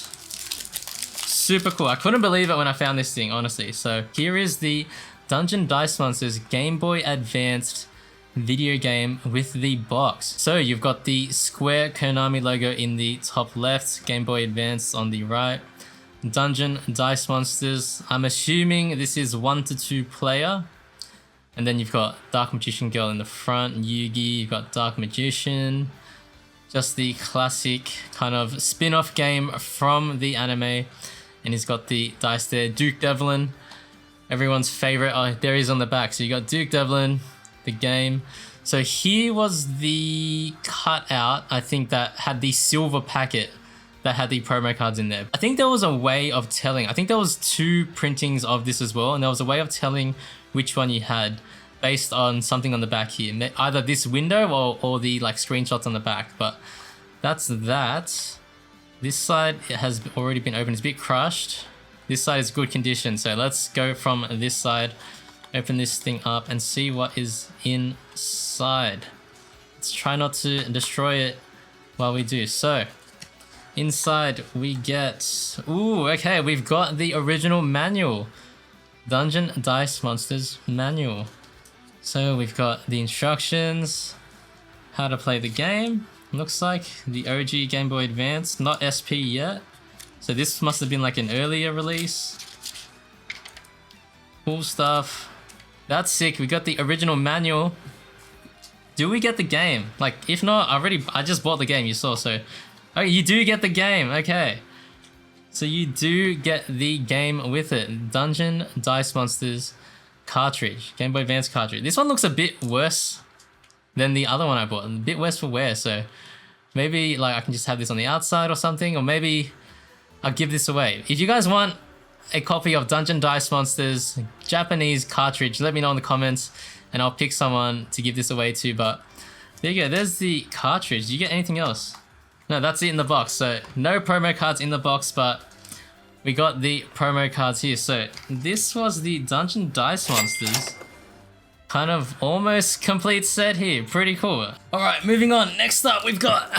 Super cool. I couldn't believe it when I found this thing, honestly. So here is the Dungeon Dice Monsters Game Boy Advanced video game with the box. So you've got the Square Konami logo in the top left, Game Boy Advance on the right. Dungeon Dice Monsters. I'm assuming this is 1 to 2 player. And then you've got Dark Magician Girl in the front, Yugi, you've got Dark Magician. Just the classic kind of spin-off game from the anime. And he's got the dice there. Duke Devlin, everyone's favorite. Oh, there he is on the back. So you got Duke Devlin, the game. So here was the cutout, I think, that had the silver packet that had the promo cards in there. I think there was a way of telling. I think there was 2 printings of this as well, and there was a way of telling which one you had based on something on the back here. Either this window or the like screenshots on the back, but that's that. This side, it has already been opened. It's a bit crushed. This side is good condition, so let's go from this side. Open this thing up and see what is inside. Let's try not to destroy it while we do. So inside we get, ooh, okay, we've got the original manual. Dungeon Dice Monsters manual. So we've got the instructions, how to play the game. Looks like the OG Game Boy Advance, not SP yet. So this must have been like an earlier release. Cool stuff. That's sick. We got the original manual. Do we get the game? Like, if not, I just bought the game, you saw, so. Oh, you do get the game, okay. So you do get the game with it. Dungeon Dice Monsters cartridge. Game Boy Advance cartridge. This one looks a bit worse than the other one I bought. A bit worse for wear, so maybe like I can just have this on the outside or something, or maybe I'll give this away. If you guys want a copy of Dungeon Dice Monsters Japanese cartridge, let me know in the comments and I'll pick someone to give this away to. But there you go, there's the cartridge. Do you get anything else? No, that's it in the box. So no promo cards in the box, but we got the promo cards here. So this was the Dungeon Dice Monsters kind of almost complete set here. Pretty cool. All right, moving on. Next up, we've got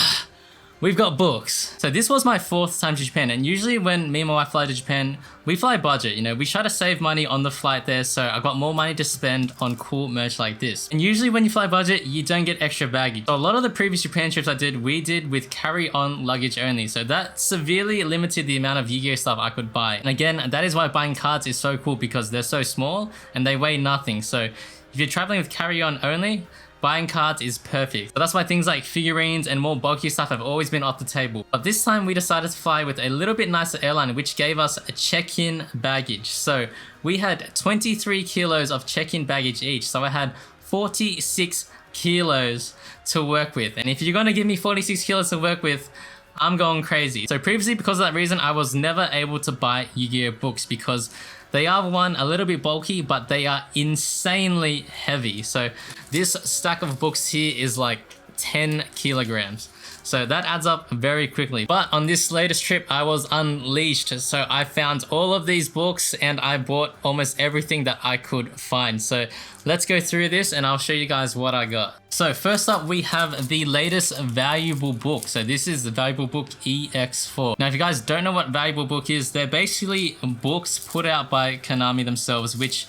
we've got books. So this was my 4th time to Japan, and usually when me and my wife fly to Japan, we fly budget, you know, we try to save money on the flight there, so I got more money to spend on cool merch like this. And usually when you fly budget, you don't get extra baggage. So a lot of the previous Japan trips I did, we did with carry-on luggage only, so that severely limited the amount of Yu-Gi-Oh stuff I could buy. And again, that is why buying cards is so cool, because they're so small and they weigh nothing. So if you're traveling with carry-on only, buying cards is perfect. So that's why things like figurines and more bulky stuff have always been off the table. But this time we decided to fly with a little bit nicer airline, which gave us a check-in baggage. So we had 23 kilos of check-in baggage each. So I had 46 kilos to work with. And if you're gonna give me 46 kilos to work with, I'm going crazy. So previously, because of that reason, I was never able to buy Yu-Gi-Oh books because they are, one, a little bit bulky, but they are insanely heavy. So this stack of books here is like 10 kilograms. So that adds up very quickly. But on this latest trip, I was unleashed. So I found all of these books and I bought almost everything that I could find. So let's go through this and I'll show you guys what I got. So first up, we have the latest valuable book. So this is the valuable book EX4. Now, if you guys don't know what valuable book is, they're basically books put out by Konami themselves, which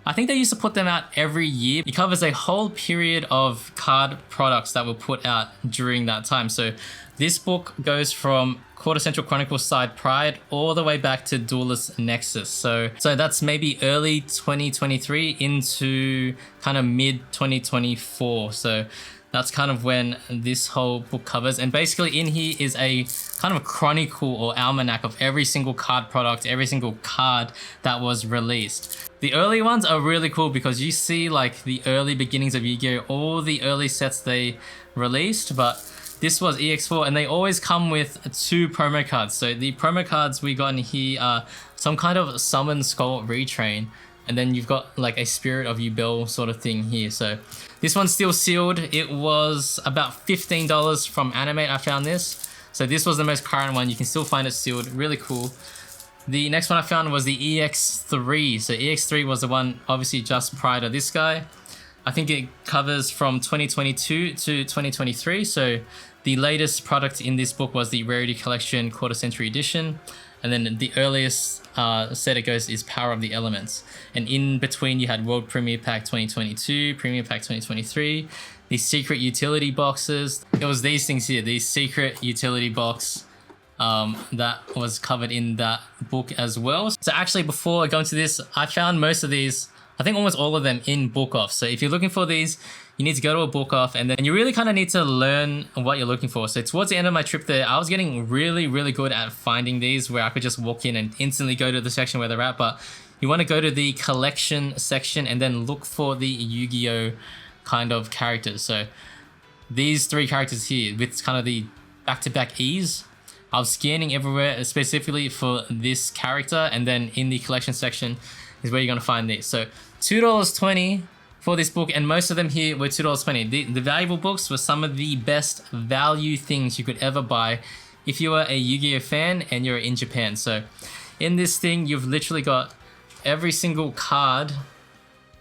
I think they used to put them out every year. It covers a whole period of card products that were put out during that time. So this book goes from Quarter Century Chronicles Side Pride all the way back to Duelist Nexus. So that's maybe early 2023 into kind of mid 2024. So that's kind of when this whole book covers. And basically in here is a kind of chronicle or almanac of every single card product, every single card that was released. The early ones are really cool because you see like the early beginnings of Yu-Gi-Oh, all the early sets they released, but this was EX4 and they always come with 2 promo cards. So the promo cards we got in here are some kind of Summon Skull Retrain, and then you've got like a Spirit of Yubel sort of thing here. So this one's still sealed. It was about $15 from Animate. I found this. So this was the most current one. You can still find it sealed. Really cool. The next one I found was the EX3. So EX3 was the one obviously just prior to this guy. I think it covers from 2022 to 2023. So the latest product in this book was the Rarity Collection Quarter Century Edition. And then the earliest set it goes is Power of the Elements. And in between you had World Premiere Pack 2022, Premiere Pack 2023, these secret utility boxes. It was these things here, these secret utility box that was covered in that book as well. So actually before I go into this, I found most of these, I think almost all of them in Book Off. So if you're looking for these, you need to go to a Book Off and then you really kind of need to learn what you're looking for. So towards the end of my trip there, I was getting really, really good at finding these where I could just walk in and instantly go to the section where they're at. But you want to go to the collection section and then look for the Yu-Gi-Oh kind of characters. So these 3 characters here with kind of the back-to-back E's, I was scanning everywhere specifically for this character, and then in the collection section is where you're going to find these. So $2.20 for this book, and most of them here were $2.20. The valuable books were some of the best value things you could ever buy if you are a Yu-Gi-Oh fan and you're in Japan. So in this thing, you've literally got every single card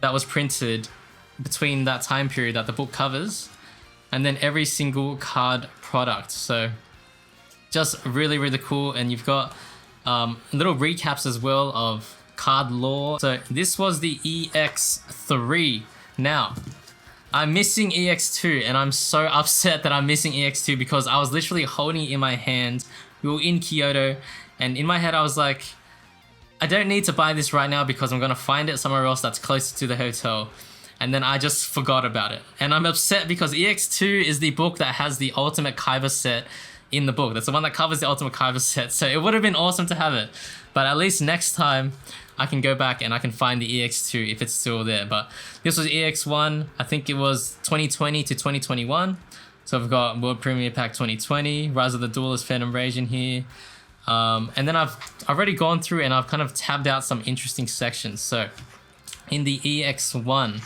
that was printed between that time period that the book covers, and then every single card product. So just really, really cool. And you've got little recaps as well of card lore. So this was the EX3. Now, I'm missing EX2 and I'm so upset that I'm missing EX2 because I was literally holding it in my hand. We were in Kyoto and in my head I was like, I don't need to buy this right now because I'm going to find it somewhere else that's closer to the hotel. And then I just forgot about it. And I'm upset because EX2 is the book that has the Ultimate Kaiba set in the book. That's the one that covers the Ultimate Kaiba set. So it would have been awesome to have it. But at least next time I can go back and I can find the EX2 if it's still there. But this was EX1. I think it was 2020 to 2021. So I've got World Premiere Pack 2020, Rise of the Duelist Phantom Invasion here. And then I've already gone through and I've kind of tabbed out some interesting sections. So in the EX1,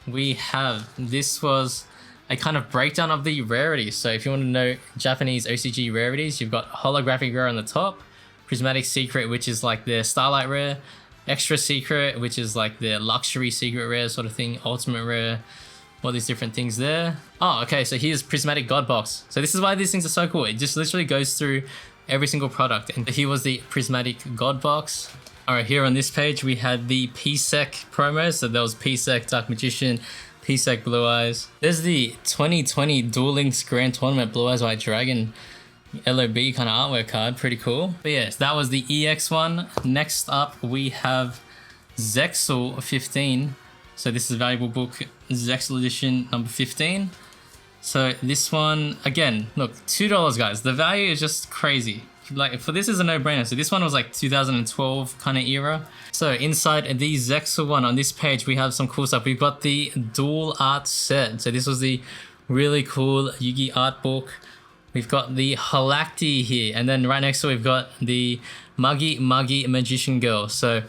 we have, this was a kind of breakdown of the rarities. So if you want to know Japanese OCG rarities, you've got Holographic Rare on the top, Prismatic Secret, which is like the Starlight Rare, Extra Secret, which is like the Luxury Secret Rare sort of thing, Ultimate Rare, all these different things there. Oh, okay, so here's Prismatic God Box. So this is why these things are so cool. It just literally goes through every single product. And here was the Prismatic God Box. All right, here on this page, we had the PSEC promos. So there was PSEC Dark Magician, PSEC Blue Eyes. There's the 2020 Duel Links Grand Tournament Blue Eyes White Dragon LOB kind of artwork card. Pretty cool. But yes, that was the EX one. Next up, we have Zexal 15. So this is a valuable book, Zexal edition number 15. So this one, again, look, $2 guys. The value is just crazy. Like, for this is a no-brainer. So this one was like 2012 kind of era. So inside the Zexal one on this page, we have some cool stuff. We've got the dual art set. So this was the really cool Yugi art book. We've got the Halakti here. And then right next to it, we've got the Muggy Magician Girl. So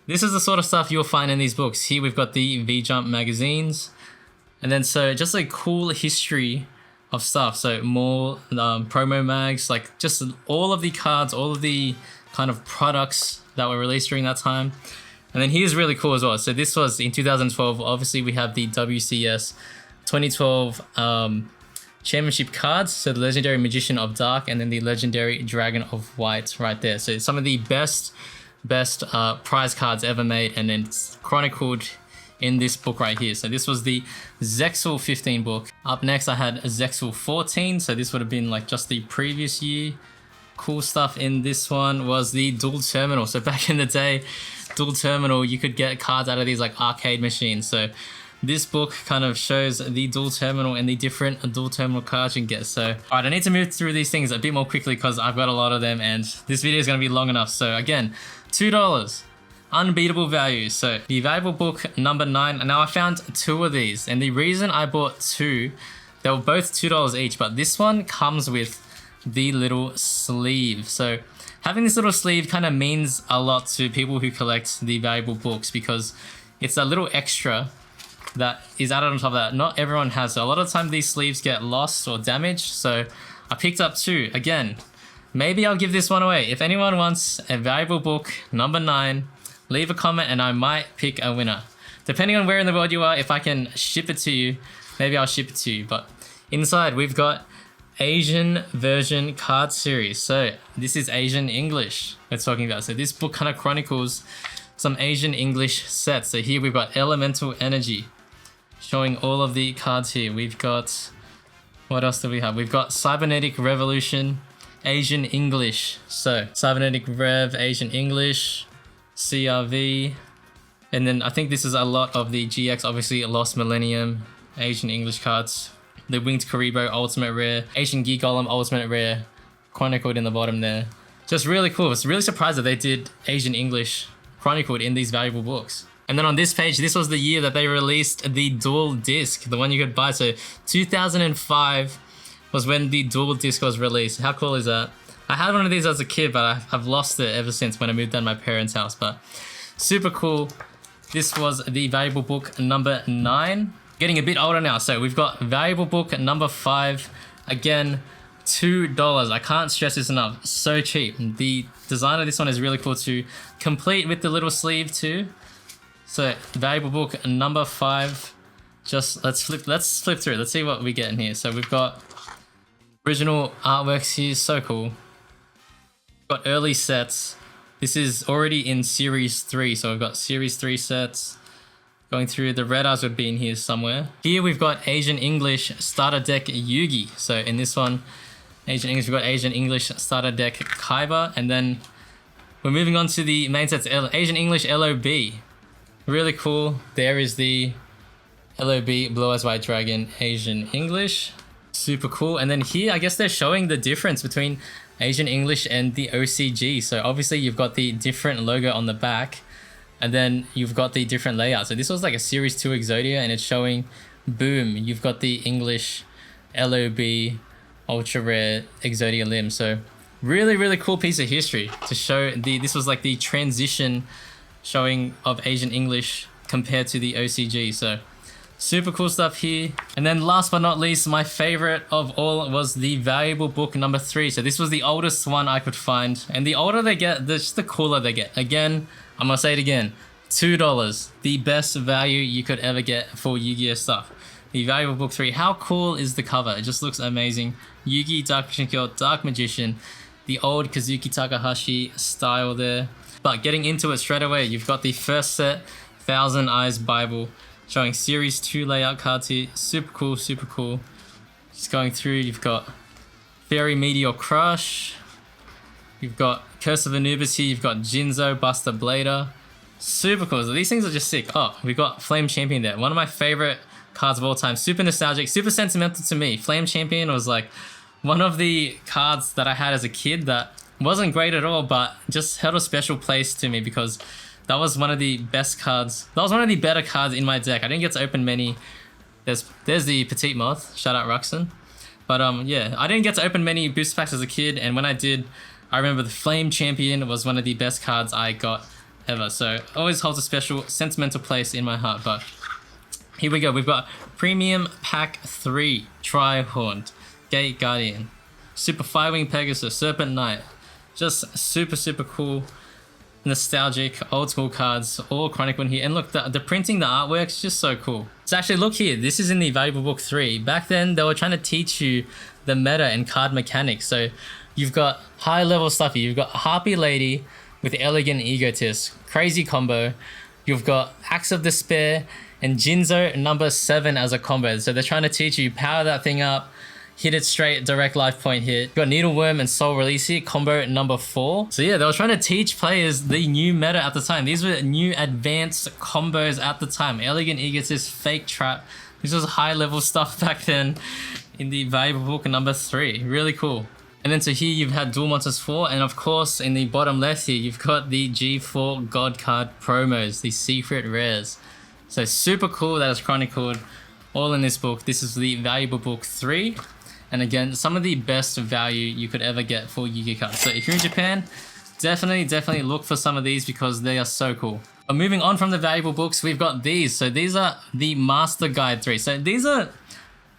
this is the sort of stuff you'll find in these books. Here we've got the V-Jump magazines. And then so just a cool history of stuff. So more promo mags, like just all of the cards, all of the kind of products that were released during that time. And then here's really cool as well. So this was in 2012. Obviously we have the WCS 2012 championship cards. So the Legendary Magician of Dark and then the Legendary Dragon of White right there. So some of the best prize cards ever made, and then it's chronicled in this book right here. So this was the Zexal 15 book. Up next I had Zexal 14. So this would have been like just the previous year. Cool stuff in this one was the Dual Terminal. So back in the day, Dual Terminal, you could get cards out of these like arcade machines. So this book kind of shows the Dual Terminal and the different Dual Terminal cards you can get. So, all right, I need to move through these things a bit more quickly because I've got a lot of them and this video is going to be long enough. So again, $2. Unbeatable value. So the valuable book number 9. And now I found 2 of these. And the reason I bought 2, they were both $2 each, but this one comes with the little sleeve. So having this little sleeve kind of means a lot to people who collect the valuable books because it's a little extra that is added on top of that. Not everyone has. So a lot of the time these sleeves get lost or damaged. So I picked up 2. Again, maybe I'll give this one away. If anyone wants a valuable book number 9, leave a comment and I might pick a winner. Depending on where in the world you are, if I can ship it to you, maybe I'll ship it to you. But inside we've got Asian version card series. So this is Asian English we're talking about. So this book kind of chronicles some Asian English sets. So here we've got Elemental Energy, showing all of the cards here. We've got, what else do we have? We've got Cybernetic Revolution, Asian English. So Cybernetic Rev, Asian English, CRV, and then I think this is a lot of the GX, obviously Lost Millennium, Asian English cards, the Winged Karibo Ultimate Rare, Asian Gear Golem Ultimate Rare, chronicled in the bottom there. Just really cool. I was really surprised that they did Asian English chronicled in these valuable books. And then on this page, this was the year that they released the dual disc, the one you could buy. So 2005 was when the dual disc was released. How cool is that? I had one of these as a kid, but I've lost it ever since when I moved down to my parents' house. But super cool. This was the valuable book number 9. Getting a bit older now. So we've got valuable book number 5. Again, $2. I can't stress this enough. So cheap. The design of this one is really cool too. Complete with the little sleeve too. So valuable book number 5. Just let's flip through. Let's see what we get in here. So we've got original artworks here. So cool. Got early sets. This is already in series 3, so we've got series 3 sets. Going through, the red eyes would be in here somewhere. Here we've got Asian English starter deck Yugi. So in this one, Asian English, we've got Asian English starter deck Kaiba, and then we're moving on to the main sets, Asian English LOB. Really cool. There is the LOB Blue Eyes White Dragon Asian English. Super cool. And then here, I guess they're showing the difference between Asian English and the OCG. So obviously you've got the different logo on the back and then you've got the different layout. So this was like a series 2 Exodia and it's showing, boom, you've got the English LOB ultra rare Exodia limb. So really, really cool piece of history to show this was like the transition showing of Asian English compared to the OCG. So super cool stuff here. And then last but not least, my favorite of all was the valuable book number 3. So this was the oldest one I could find. And the older they get, just the cooler they get. Again, I'm gonna say it again, $2. The best value you could ever get for Yu-Gi-Oh stuff. the valuable book 3. How cool is the cover? It just looks amazing. Yugi, Dark Magician Girl, Dark Magician, the old Kazuki Takahashi style there. But getting into it straight away, you've got the first set, Thousand Eyes Bible, showing Series 2 layout cards here. Super cool, super cool. Just going through, you've got Fairy Meteor Crush, you've got Curse of Anubis here, you've got Jinzo, Buster Blader. Super cool. So these things are just sick. Oh, we've got Flame Champion there. One of my favorite cards of all time. Super nostalgic, super sentimental to me. Flame Champion was like one of the cards that I had as a kid that wasn't great at all, but just held a special place to me because that was one of the best cards. That was one of the better cards in my deck. I didn't get to open many. There's the Petite Moth. Shout out Ruxin. But yeah, I didn't get to open many booster packs as a kid, and when I did, I remember the Flame Champion was one of the best cards I got ever. So always holds a special sentimental place in my heart. But here we go. We've got Premium Pack 3, Tri-Horned, Gate Guardian, Super Firewing Pegasus, Serpent Knight. Just super, super cool, nostalgic, old school cards, all chronicled here. And look, the printing, the artwork's just so cool. So actually, look here. This is in the valuable book 3. Back then, they were trying to teach you the meta and card mechanics. So you've got high level stuff here. You've got Harpy Lady with Elegant Egotist, crazy combo. You've got Axe of Despair and Jinzo number 7 as a combo. So they're trying to teach you power that thing up, hit it straight, direct life point hit. You've got Needleworm and Soul Release here, combo number 4. So yeah, they were trying to teach players the new meta at the time. These were new advanced combos at the time. Elegant Egotist, Fake Trap. This was high level stuff back then in the valuable book number 3. Really cool. And then to here you've had Duel Monsters 4, and of course in the bottom left here you've got the G4 God Card promos, the secret rares. So super cool that it's chronicled all in this book. This is the valuable book 3. And again, some of the best value you could ever get for Yu-Gi-Oh cards. So if you're in Japan, definitely look for some of these because they are so cool. But moving on from the valuable books, we've got these. So these are the Master Guide 3. So these are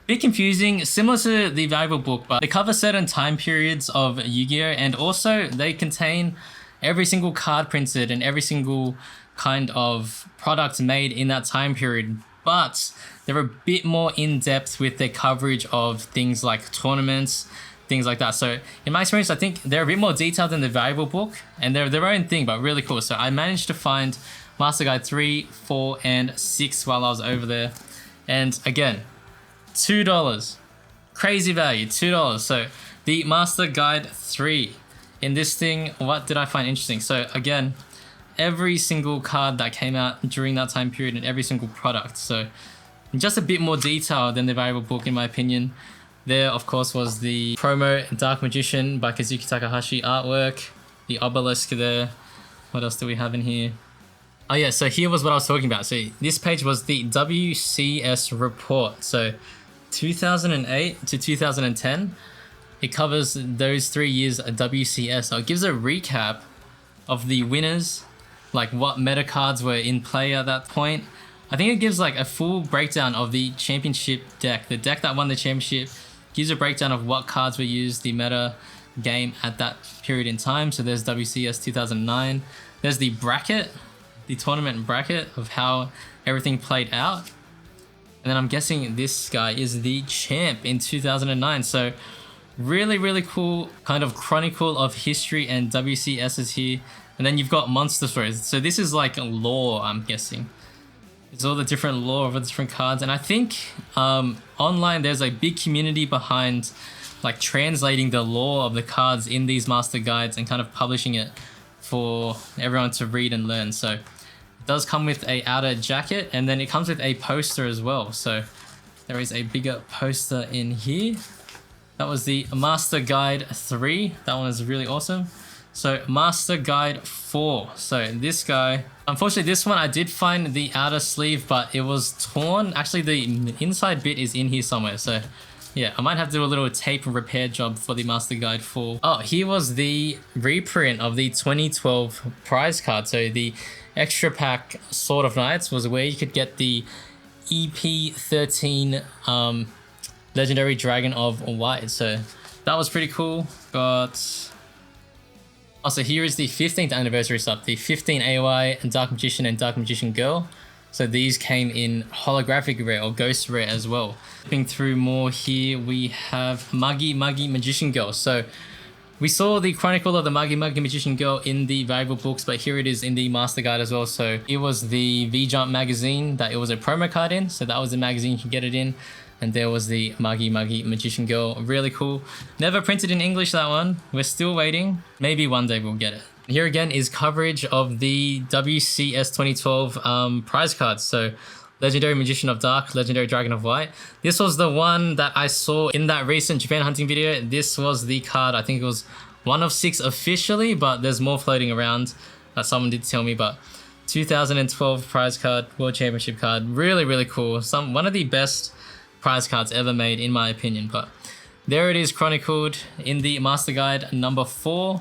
bit confusing, similar to the valuable book, but they cover certain time periods of Yu-Gi-Oh, and also they contain every single card printed and every single kind of product made in that time period. But they're a bit more in-depth with their coverage of things like tournaments, things like that. So in my experience, I think they're a bit more detailed than the valuable book, and they're their own thing, but really cool. So I managed to find Master Guide 3, 4, and 6 while I was over there. And again, $2. Crazy value, $2. So the Master Guide 3. In this thing, what did I find interesting? So again, every single card that came out during that time period and every single product. So just a bit more detail than the valuable book in my opinion. There, of course, was the promo Dark Magician by Kazuki Takahashi artwork. The obelisk there. What else do we have in here? Oh yeah, so here was what I was talking about. So this page was the WCS report. So 2008 to 2010, it covers those 3 years at WCS. So it gives a recap of the winners, like what meta cards were in play at that point. I think it gives like a full breakdown of the championship deck. The deck that won the championship gives a breakdown of what cards were used, the meta game at that period in time. So there's WCS 2009. There's the bracket, the tournament bracket of how everything played out. And then I'm guessing this guy is the champ in 2009. So really cool kind of chronicle of history and WCSs here. And then you've got monster stories. So this is like lore, I'm guessing. It's all the different lore of the different cards. And I think online there's a big community behind like translating the lore of the cards in these master guides and kind of publishing it for everyone to read and learn. So it does come with a outer jacket, and then it comes with a poster as well. So there is a bigger poster in here. That was the Master Guide 3. That one is really awesome. So Master Guide 4. So this guy, unfortunately this one I did find the outer sleeve, but it was torn. Actually the inside bit is in here somewhere. So yeah, I might have to do a little tape repair job for the Master Guide 4. Oh, here was the reprint of the 2012 prize card. So the extra pack Sword of Knights was where you could get the EP13 Legendary Dragon of White. So that was pretty cool. Got... Also, here is the 15th anniversary stuff. The 15 AY and Dark Magician and Dark Magician Girl. So these came in holographic rare or ghost rare as well. Flipping through more here, we have Muggy Magician Girl. So we saw the Chronicle of the Muggy Magician Girl in the valuable books, but here it is in the Master Guide as well. So it was the V-Jump magazine that it was a promo card in. So that was the magazine you can get it in. And there was the Muggy Magician Girl. Really cool. Never printed in English, that one. We're still waiting. Maybe one day we'll get it. Here again is coverage of the WCS 2012 prize cards. So Legendary Magician of Dark, Legendary Dragon of White. This was the one that I saw in that recent Japan hunting video. This was the card. I think it was 1 of 6 officially, but there's more floating around that someone did tell me. But 2012 prize card, World Championship card. Really, really cool. One of the best prize cards ever made in my opinion. But there it is, chronicled in the Master Guide number 4.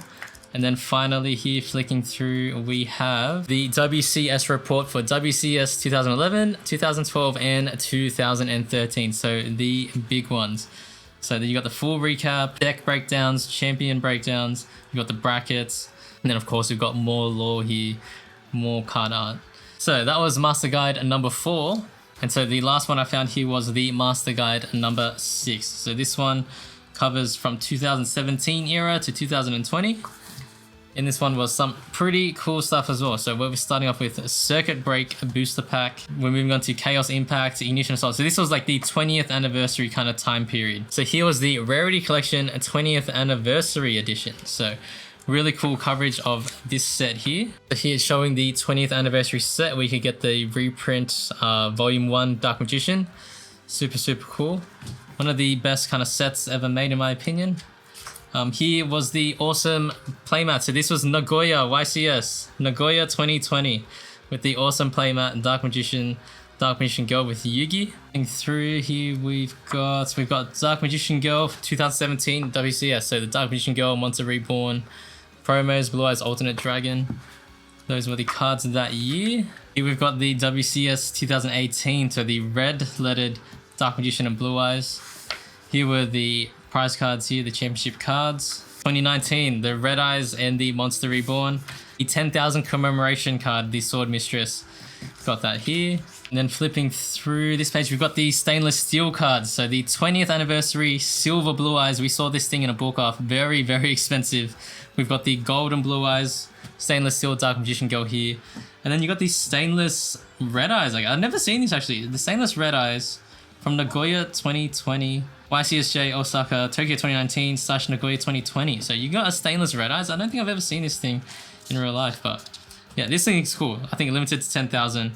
And then finally here, flicking through, we have the WCS report for WCS 2011, 2012, and 2013. So the big ones. So then you got the full recap, deck breakdowns, champion breakdowns, you got the brackets, and then of course we've got more lore here, more card art. So that was Master Guide number 4. And so the last one I found here was the Master Guide number 6. So this one covers from 2017 era to 2020. And this one was some pretty cool stuff as well. So we're starting off with Circuit Break Booster Pack. We're moving on to Chaos Impact, Ignition Assault. So this was like the 20th anniversary kind of time period. So here was the Rarity Collection 20th Anniversary Edition. So really cool coverage of this set here. So here it's showing the 20th anniversary set where you could get the reprint Volume 1 Dark Magician. Super, super cool. One of the best kind of sets ever made in my opinion. Here was the awesome playmat. So this was Nagoya YCS, Nagoya 2020 with the awesome playmat, Dark Magician Girl with Yugi. And through here we've got Dark Magician Girl 2017 WCS. So the Dark Magician Girl, Monster Reborn, promos, Blue Eyes Alternate Dragon. Those were the cards of that year. Here we've got the WCS 2018, so the red lettered Dark Magician and Blue Eyes. Here were the prize cards here, the championship cards. 2019, the Red Eyes and the Monster Reborn. The 10,000 commemoration card, the Sword Mistress. Got that here. And then flipping through this page, we've got the stainless steel cards. So the 20th anniversary silver Blue Eyes. We saw this thing in a book off. Very, very expensive. We've got the golden Blue Eyes, stainless steel Dark Magician Girl here. And then you got these stainless Red Eyes. Like, I've never seen these actually. The stainless Red Eyes from Nagoya 2020. YCSJ Osaka, Tokyo 2019 / Nagoya 2020. So you got a stainless Red Eyes. I don't think I've ever seen this thing in real life, but yeah, this thing is cool. I think limited to 10,000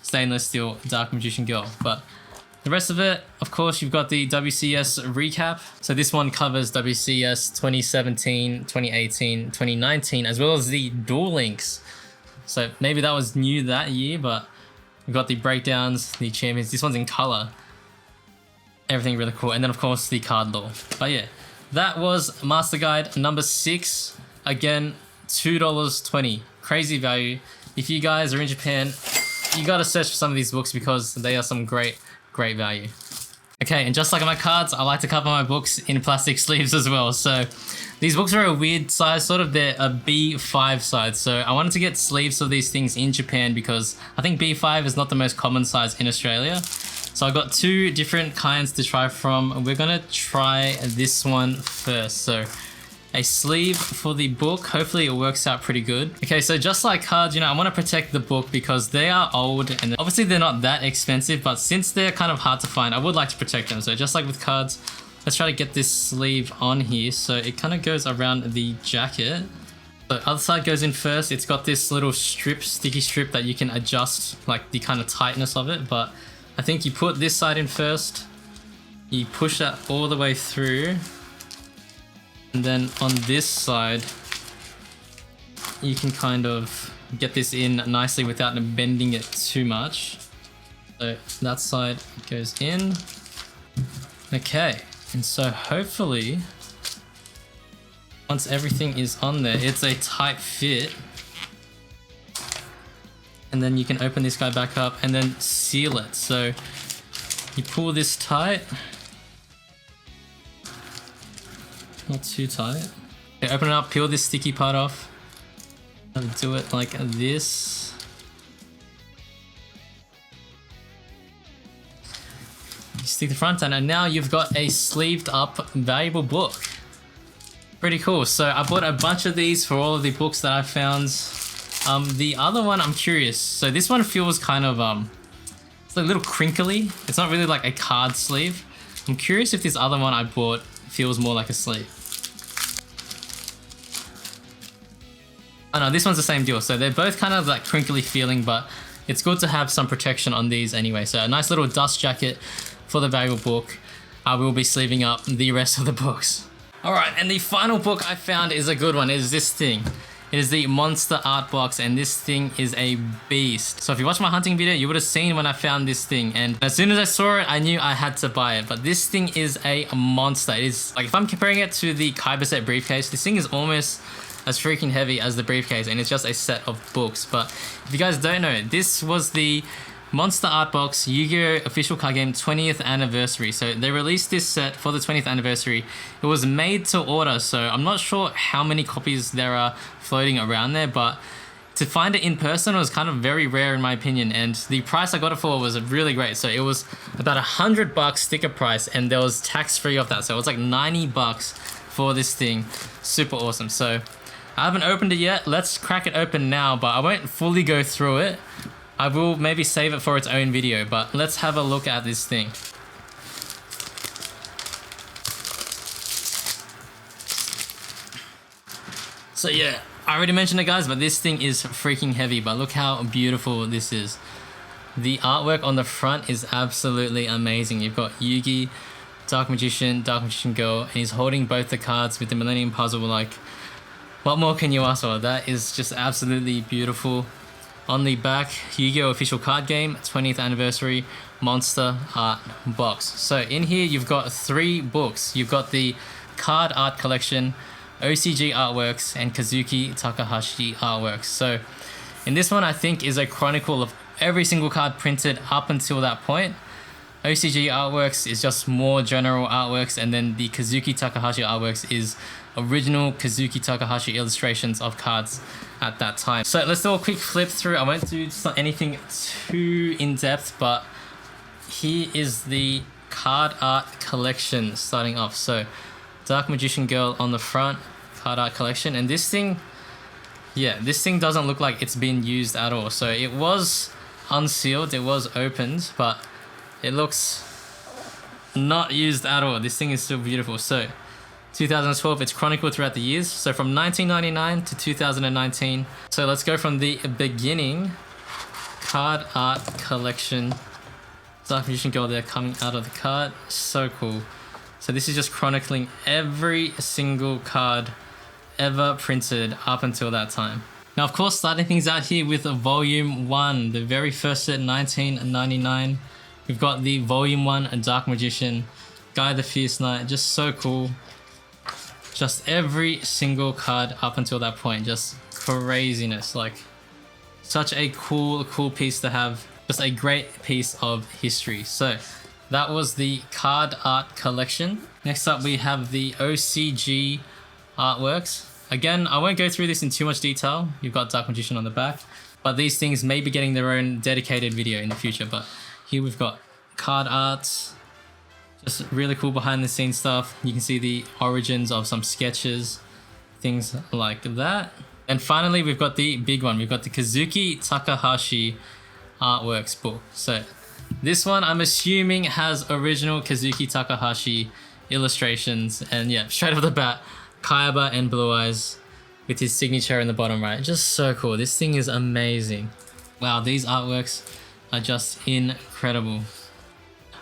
stainless steel Dark Magician Girl. But the rest of it, of course, you've got the WCS recap. So this one covers WCS 2017, 2018, 2019, as well as the Duel Links. So maybe that was new that year, but we've got the breakdowns, the champions. This one's in color. Everything really cool. And then of course the card lore. But yeah, that was Master Guide number 6. Again, $2.20. Crazy value. If you guys are in Japan, you gotta search for some of these books because they are some great value. Okay, and just like my cards, I like to cover my books in plastic sleeves as well. So these books are a weird size, sort of they're a B5 size. So I wanted to get sleeves of these things in Japan because I think B5 is not the most common size in Australia. So I got 2 different kinds to try from. We're gonna try this one first. So a sleeve for the book. Hopefully it works out pretty good. Okay, so just like cards, you know, I want to protect the book because they are old and obviously they're not that expensive, but since they're kind of hard to find, I would like to protect them. So just like with cards, let's try to get this sleeve on here. So it kind of goes around the jacket. The other side goes in first. It's got this little strip, sticky strip that you can adjust like the kind of tightness of it, but I think you put this side in first, you push that all the way through, and then on this side, you can kind of get this in nicely without bending it too much. So that side goes in. Okay, and so hopefully, once everything is on there, it's a tight fit. And then you can open this guy back up and then seal it. So you pull this tight. Not too tight. Okay, open it up, peel this sticky part off. And do it like this. stick the front and now you've got a sleeved up valuable book. Pretty cool. So I bought a bunch of these for all of the books that I found. The other one, I'm curious. So this one feels kind of, it's a little crinkly. It's not really like a card sleeve. I'm curious if this other one I bought feels more like a sleeve. Oh no, this one's the same deal. So they're both kind of like crinkly feeling, but it's good to have some protection on these anyway. So a nice little dust jacket for the valuable book. I will be sleeving up the rest of the books. All right, and the final book I found is a good one. It is this thing. It is the Monster Art Box, and this thing is a beast. So if you watched my hunting video, you would have seen when I found this thing, and as soon as I saw it, I knew I had to buy it. But this thing is a monster. It is, like, if I'm comparing it to the Kaiba set briefcase, this thing is almost as freaking heavy as the briefcase, and it's just a set of books. But if you guys don't know, this was the Monster Art Box Yu-Gi-Oh! Official card game 20th anniversary. So they released this set for the 20th anniversary. It was made to order, so I'm not sure how many copies there are floating around there, but to find it in person was kind of very rare in my opinion, and the price I got it for was really great. So it was about $100 sticker price, and there was tax free off that, so it was like $90 for this thing. Super awesome. So I haven't opened it yet. Let's crack it open now, but I won't fully go through it. I will maybe save it for its own video, but let's have a look at this thing. So yeah, I already mentioned it guys, but this thing is freaking heavy, but look how beautiful this is. The artwork on the front is absolutely amazing. You've got Yugi, Dark Magician Girl, and he's holding both the cards with the Millennium Puzzle. Like, what more can you ask for? That is just absolutely beautiful. On the back, Yu-Gi-Oh! Official card game, 20th anniversary, Monster Art Box. So in here, you've got 3 books. You've got the card art collection, OCG artworks, and Kazuki Takahashi artworks. So in this one, I think is a chronicle of every single card printed up until that point. OCG artworks is just more general artworks, and then the Kazuki Takahashi artworks is original Kazuki Takahashi illustrations of cards at that time. So let's do a quick flip through. I won't do anything too in-depth, but here is the card art collection starting off. So Dark Magician Girl on the front, card art collection, and this thing, yeah, this thing doesn't look like it's been used at all. So it was unsealed, it was opened, but it looks not used at all. This thing is still beautiful. So 2012, it's chronicled throughout the years. So from 1999 to 2019. So let's go from the beginning. Card art collection. Dark Magician Girl there coming out of the card. So cool. So this is just chronicling every single card ever printed up until that time. Now, of course, starting things out here with volume 1, the very first set, 1999. We've got the volume 1, Dark Magician, Guy the Fierce Knight, just so cool. Just every single card up until that point, just craziness. Like, such a cool piece to have. Just a great piece of history. So that was the card art collection. Next up, we have the OCG artworks. Again, I won't go through this in too much detail. You've got Dark Magician on the back, but these things may be getting their own dedicated video in the future. But here we've got card arts. Just really cool behind the scenes stuff. You can see the origins of some sketches, things like that. And finally, we've got the big one. We've got the Kazuki Takahashi artworks book. So this one, I'm assuming, has original Kazuki Takahashi illustrations. And yeah, straight off the bat, Kaiba and Blue Eyes with his signature in the bottom right. Just so cool. This thing is amazing. Wow, these artworks are just incredible.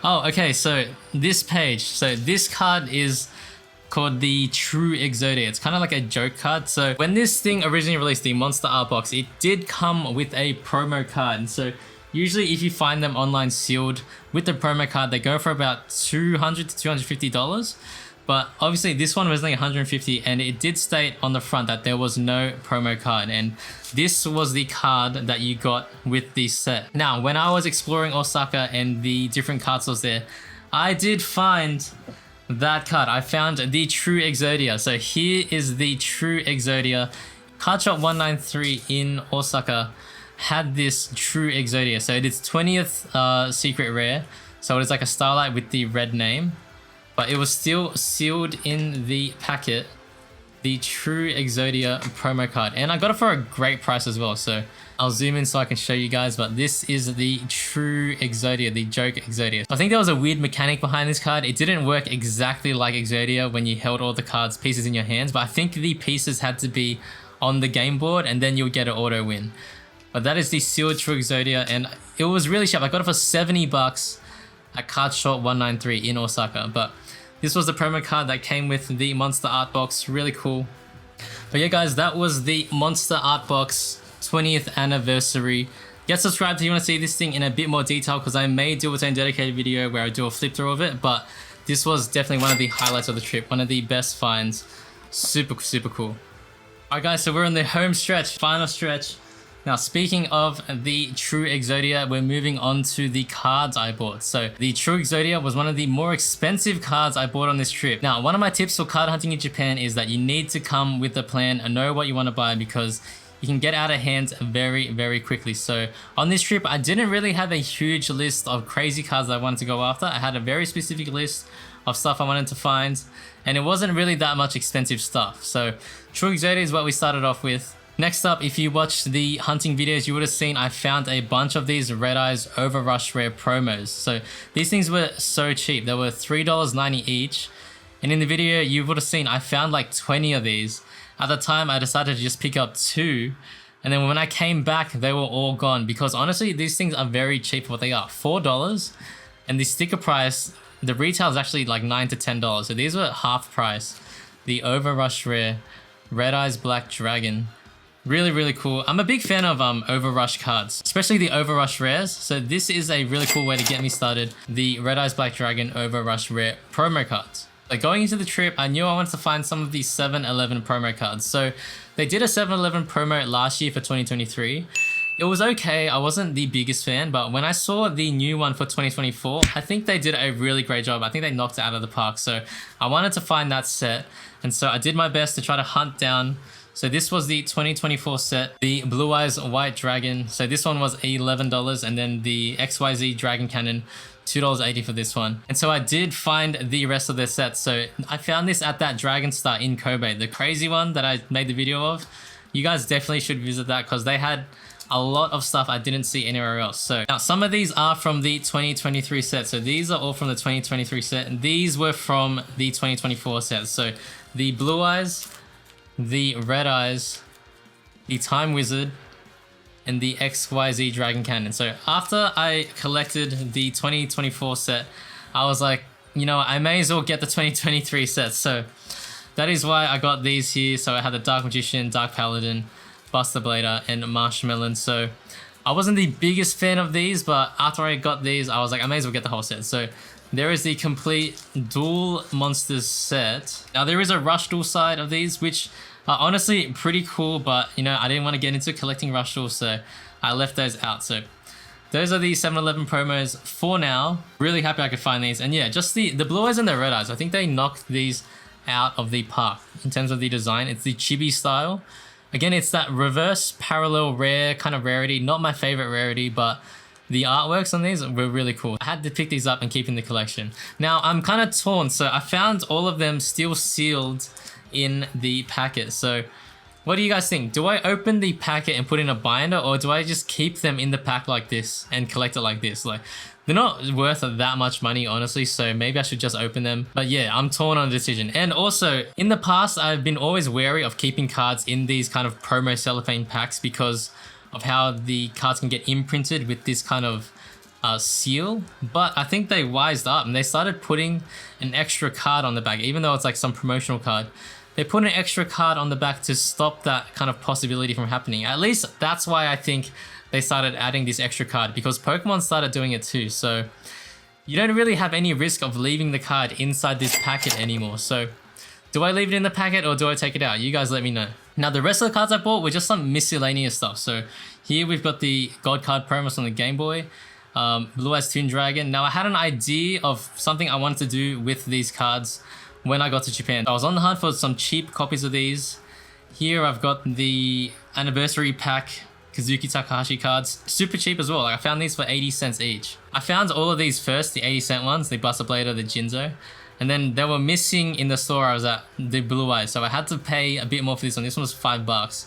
Oh, okay, so this page. So this card is called the True Exodia. It's kind of like a joke card. So when this thing originally released, the Monster Art Box, it did come with a promo card. And so usually if you find them online sealed with the promo card, they go for about $200 to $250. But obviously this one was only $150, and it did state on the front that there was no promo card, and this was the card that you got with the set. Now, when I was exploring Osaka and the different card stores there, I did find that card. I found the True Exodia. So here is the True Exodia. Card Shop 193 in Osaka had this True Exodia. So it is 20th secret rare. So it's like a starlight with the red name, but it was still sealed in the packet. The True Exodia promo card, and I got it for a great price as well. So I'll zoom in so I can show you guys, but this is the True Exodia, the joke Exodia. I think there was a weird mechanic behind this card. It didn't work exactly like Exodia when you held all the cards pieces in your hands, but I think the pieces had to be on the game board and then you'll get an auto win. But that is the sealed True Exodia, and it was really cheap. I got it for 70 bucks at Card Shop 193 in Osaka. But this was the promo card that came with the Monster Art Box. Really cool. But yeah, guys, that was the Monster Art Box 20th anniversary. Get subscribed if you want to see this thing in a bit more detail, because I may do its own dedicated video where I do a flip through of it. But this was definitely one of the highlights of the trip. One of the best finds. Super, super cool. Alright guys, so we're in the home stretch, final stretch. Now, speaking of the True Exodia, we're moving on to the cards I bought. So the True Exodia was one of the more expensive cards I bought on this trip. Now, one of my tips for card hunting in Japan is that you need to come with a plan and know what you want to buy, because you can get out of hand very, very quickly. So on this trip, I didn't really have a huge list of crazy cards that I wanted to go after. I had a very specific list of stuff I wanted to find, and it wasn't really that much expensive stuff. So True Exodia is what we started off with. Next up, if you watched the hunting videos, you would have seen I found a bunch of these Red Eyes Overrush Rare promos. So these things were so cheap. They were $3.90 each. And in the video, you would have seen I found like 20 of these. At the time, I decided to just pick up 2. And then when I came back, they were all gone, because honestly, these things are very cheap for what they are. $4. And the sticker price, the retail is actually like $9 to $10. So these were half price. The Overrush Rare Red Eyes Black Dragon. Really, really cool. I'm a big fan of Overrush cards, especially the Overrush Rares. So this is a really cool way to get me started. The Red Eyes Black Dragon Overrush Rare promo cards. Like, going into the trip, I knew I wanted to find some of these 7-Eleven promo cards. So they did a 7-Eleven promo last year for 2023. It was okay. I wasn't the biggest fan, but when I saw the new one for 2024, I think they did a really great job. I think they knocked it out of the park. So I wanted to find that set. And so I did my best to try to hunt down. So this was the 2024 set, the Blue Eyes White Dragon. So this one was $11, and then the XYZ Dragon Cannon, $2.80 for this one. And so I did find the rest of their sets. So I found this at that Dragon Star in Kobe, the crazy one that I made the video of. You guys definitely should visit that, because they had a lot of stuff I didn't see anywhere else. So now some of these are from the 2023 set. So these are all from the 2023 set, and these were from the 2024 set. So the Blue Eyes, the Red Eyes, the Time Wizard, and the XYZ Dragon Cannon. So after I collected the 2024 set, I was like, you know, I may as well get the 2023 set. So that is why I got these here. So I had the Dark Magician, Dark Paladin, Buster Blader, and Marshmallow. So I wasn't the biggest fan of these, but after I got these, I was like, I may as well get the whole set. So there is the complete Duel Monsters set. Now there is a Rush Duel side of these, which are honestly pretty cool, but you know, I didn't want to get into collecting Rush Duel, so I left those out. So those are the 7-Eleven promos for now. Really happy I could find these. And yeah, just the Blue Eyes and the Red Eyes, I think they knocked these out of the park in terms of the design. It's the chibi style. Again, it's that reverse parallel rare kind of rarity. Not my favorite rarity, but the artworks on these were really cool. I had to pick these up and keep in the collection. Now, I'm kind of torn. So I found all of them still sealed in the packet. So what do you guys think? Do I open the packet and put in a binder, or do I just keep them in the pack like this and collect it like this? Like, they're not worth that much money, honestly, so maybe I should just open them. But yeah, I'm torn on the decision. And also, in the past, I've been always wary of keeping cards in these kind of promo cellophane packs because of how the cards can get imprinted with this kind of seal. But I think they wised up and they started putting an extra card on the back, even though it's like some promotional card. They put an extra card on the back to stop that kind of possibility from happening. At least that's why I think they started adding this extra card, because Pokemon started doing it too. So you don't really have any risk of leaving the card inside this packet anymore. So do I leave it in the packet or do I take it out? You guys let me know. Now the rest of the cards I bought were just some miscellaneous stuff. So here we've got the God card promos on the Game Boy, Blue Eyes Toon Dragon. Now I had an idea of something I wanted to do with these cards when I got to Japan. I was on the hunt for some cheap copies of these. Here I've got the anniversary pack Kazuki Takahashi cards. Super cheap as well. Like I found these for 80 cents each. I found all of these first, the 80-cent ones, the Buster Blader, the Jinzo. And then they were missing in the store I was at, the Blue Eyes. So I had to pay a bit more for this one. This one was $5.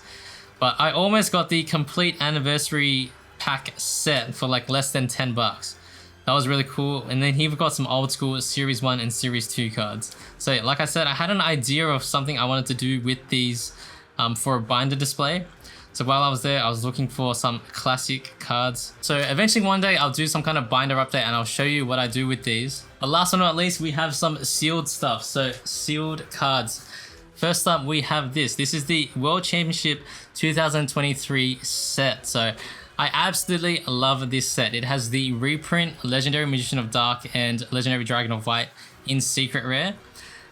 But I almost got the complete anniversary pack set for like less than 10 bucks. That was really cool. And then here we've got some old school Series 1 and Series 2 cards. So like I said, I had an idea of something I wanted to do with these for a binder display. So while I was there, I was looking for some classic cards. So eventually one day I'll do some kind of binder update and I'll show you what I do with these. But last but not least, we have some sealed stuff. So sealed cards. First up, we have this. This is the World Championship 2023 set. So I absolutely love this set. It has the reprint Legendary Magician of Dark and Legendary Dragon of White in Secret Rare.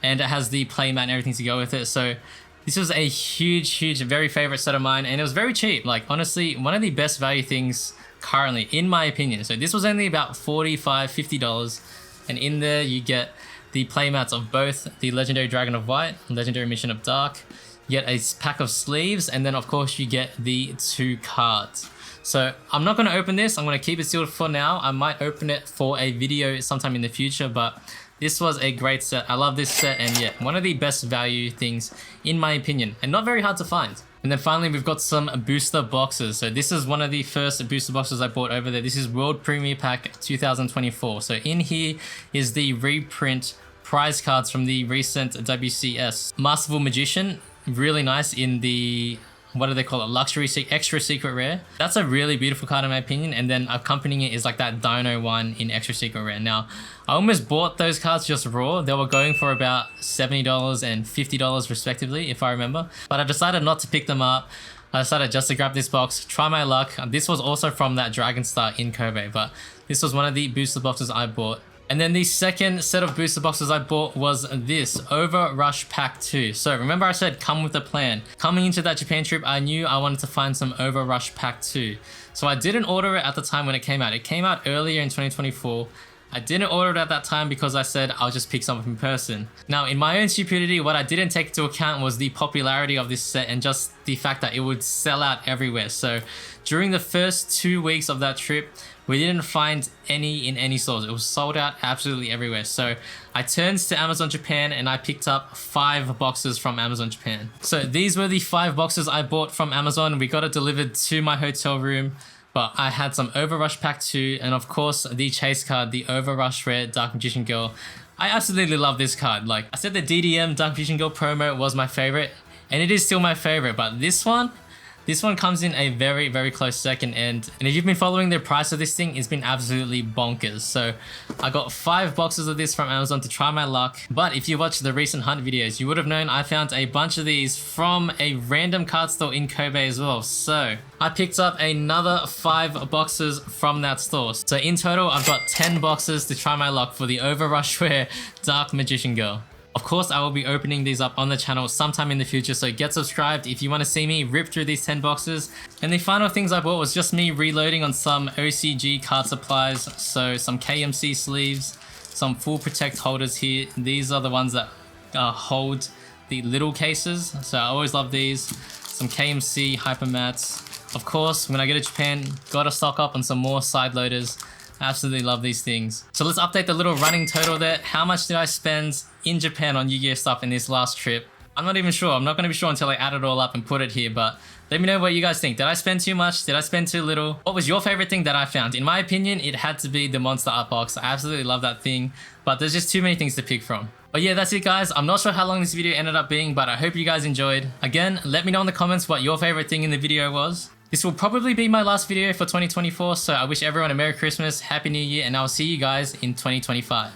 And it has the playmat and everything to go with it. So this was a huge, very favorite set of mine. And it was very cheap. Like honestly, one of the best value things currently, in my opinion. So this was only about $45, $50. And in there you get the playmats of both the Legendary Dragon of White, Legendary Mission of Dark. You get a pack of sleeves, and then of course you get the 2 cards. So I'm not going to open this. I'm going to keep it sealed for now. I might open it for a video sometime in the future, but this was a great set. I love this set, and yeah, one of the best value things in my opinion, and not very hard to find. And then finally, we've got some booster boxes. So this is one of the first booster boxes I bought over there. This is World Premier Pack 2024. So in here is the reprint prize cards from the recent WCS. Masterful Magician, really nice in the, what do they call it? Luxury Extra Secret Rare. That's a really beautiful card in my opinion. And then accompanying it is like that Dino one in Extra Secret Rare. Now, I almost bought those cards just raw. They were going for about $70 and $50 respectively, if I remember. But I decided not to pick them up. I decided just to grab this box, try my luck. This was also from that Dragon Star in Kobe, but this was one of the booster boxes I bought. And then the second set of booster boxes I bought was this Over Rush Pack 2. So remember I said come with a plan. Coming into that Japan trip, I knew I wanted to find some Over Rush Pack 2. So I didn't order it at the time when it came out. It came out earlier in 2024. I didn't order it at that time because I said I'll just pick some up in person. Now, in my own stupidity, what I didn't take into account was the popularity of this set and just the fact that it would sell out everywhere. So during the first 2 weeks of that trip, we didn't find any in any stores. It was sold out absolutely everywhere. So I turned to Amazon Japan and I picked up 5 boxes from Amazon Japan. So these were the 5 boxes I bought from Amazon. We got it delivered to my hotel room. But I had some Overrush Pack 2 and of course the chase card, the Overrush Rare Dark Magician Girl. I absolutely love this card. Like I said, the DDM Dark Magician Girl promo was my favorite and it is still my favorite, but this one comes in a very close second, and if you've been following the price of this thing, it's been absolutely bonkers. So I got 5 boxes of this from Amazon to try my luck. But if you watched the recent hunt videos, you would have known I found a bunch of these from a random card store in Kobe as well. So I picked up another 5 boxes from that store. So in total, I've got 10 boxes to try my luck for the Overrush Rare Dark Magician Girl. Of course, I will be opening these up on the channel sometime in the future, so get subscribed if you want to see me rip through these 10 boxes. And the final things I bought was just me reloading on some OCG card supplies, so some KMC sleeves, some full protect holders here. These are the ones that hold the little cases, so I always love these. Some KMC hyper mats. Of course, when I go to Japan, gotta stock up on some more side loaders. I absolutely love these things. So let's update the little running total there. How much did I spend in Japan on Yu-Gi-Oh stuff in this last trip? I'm not even sure. I'm not going to be sure until I add it all up and put it here, but let me know what you guys think. Did I spend too much? Did I spend too little? What was your favorite thing that I found? In my opinion, it had to be the Monster Art Box. I absolutely love that thing, but there's just too many things to pick from. But yeah, that's it guys. I'm not sure how long this video ended up being, but I hope you guys enjoyed. Again, let me know in the comments what your favorite thing in the video was. This will probably be my last video for 2024, so I wish everyone a Merry Christmas, Happy New Year, and I'll see you guys in 2025.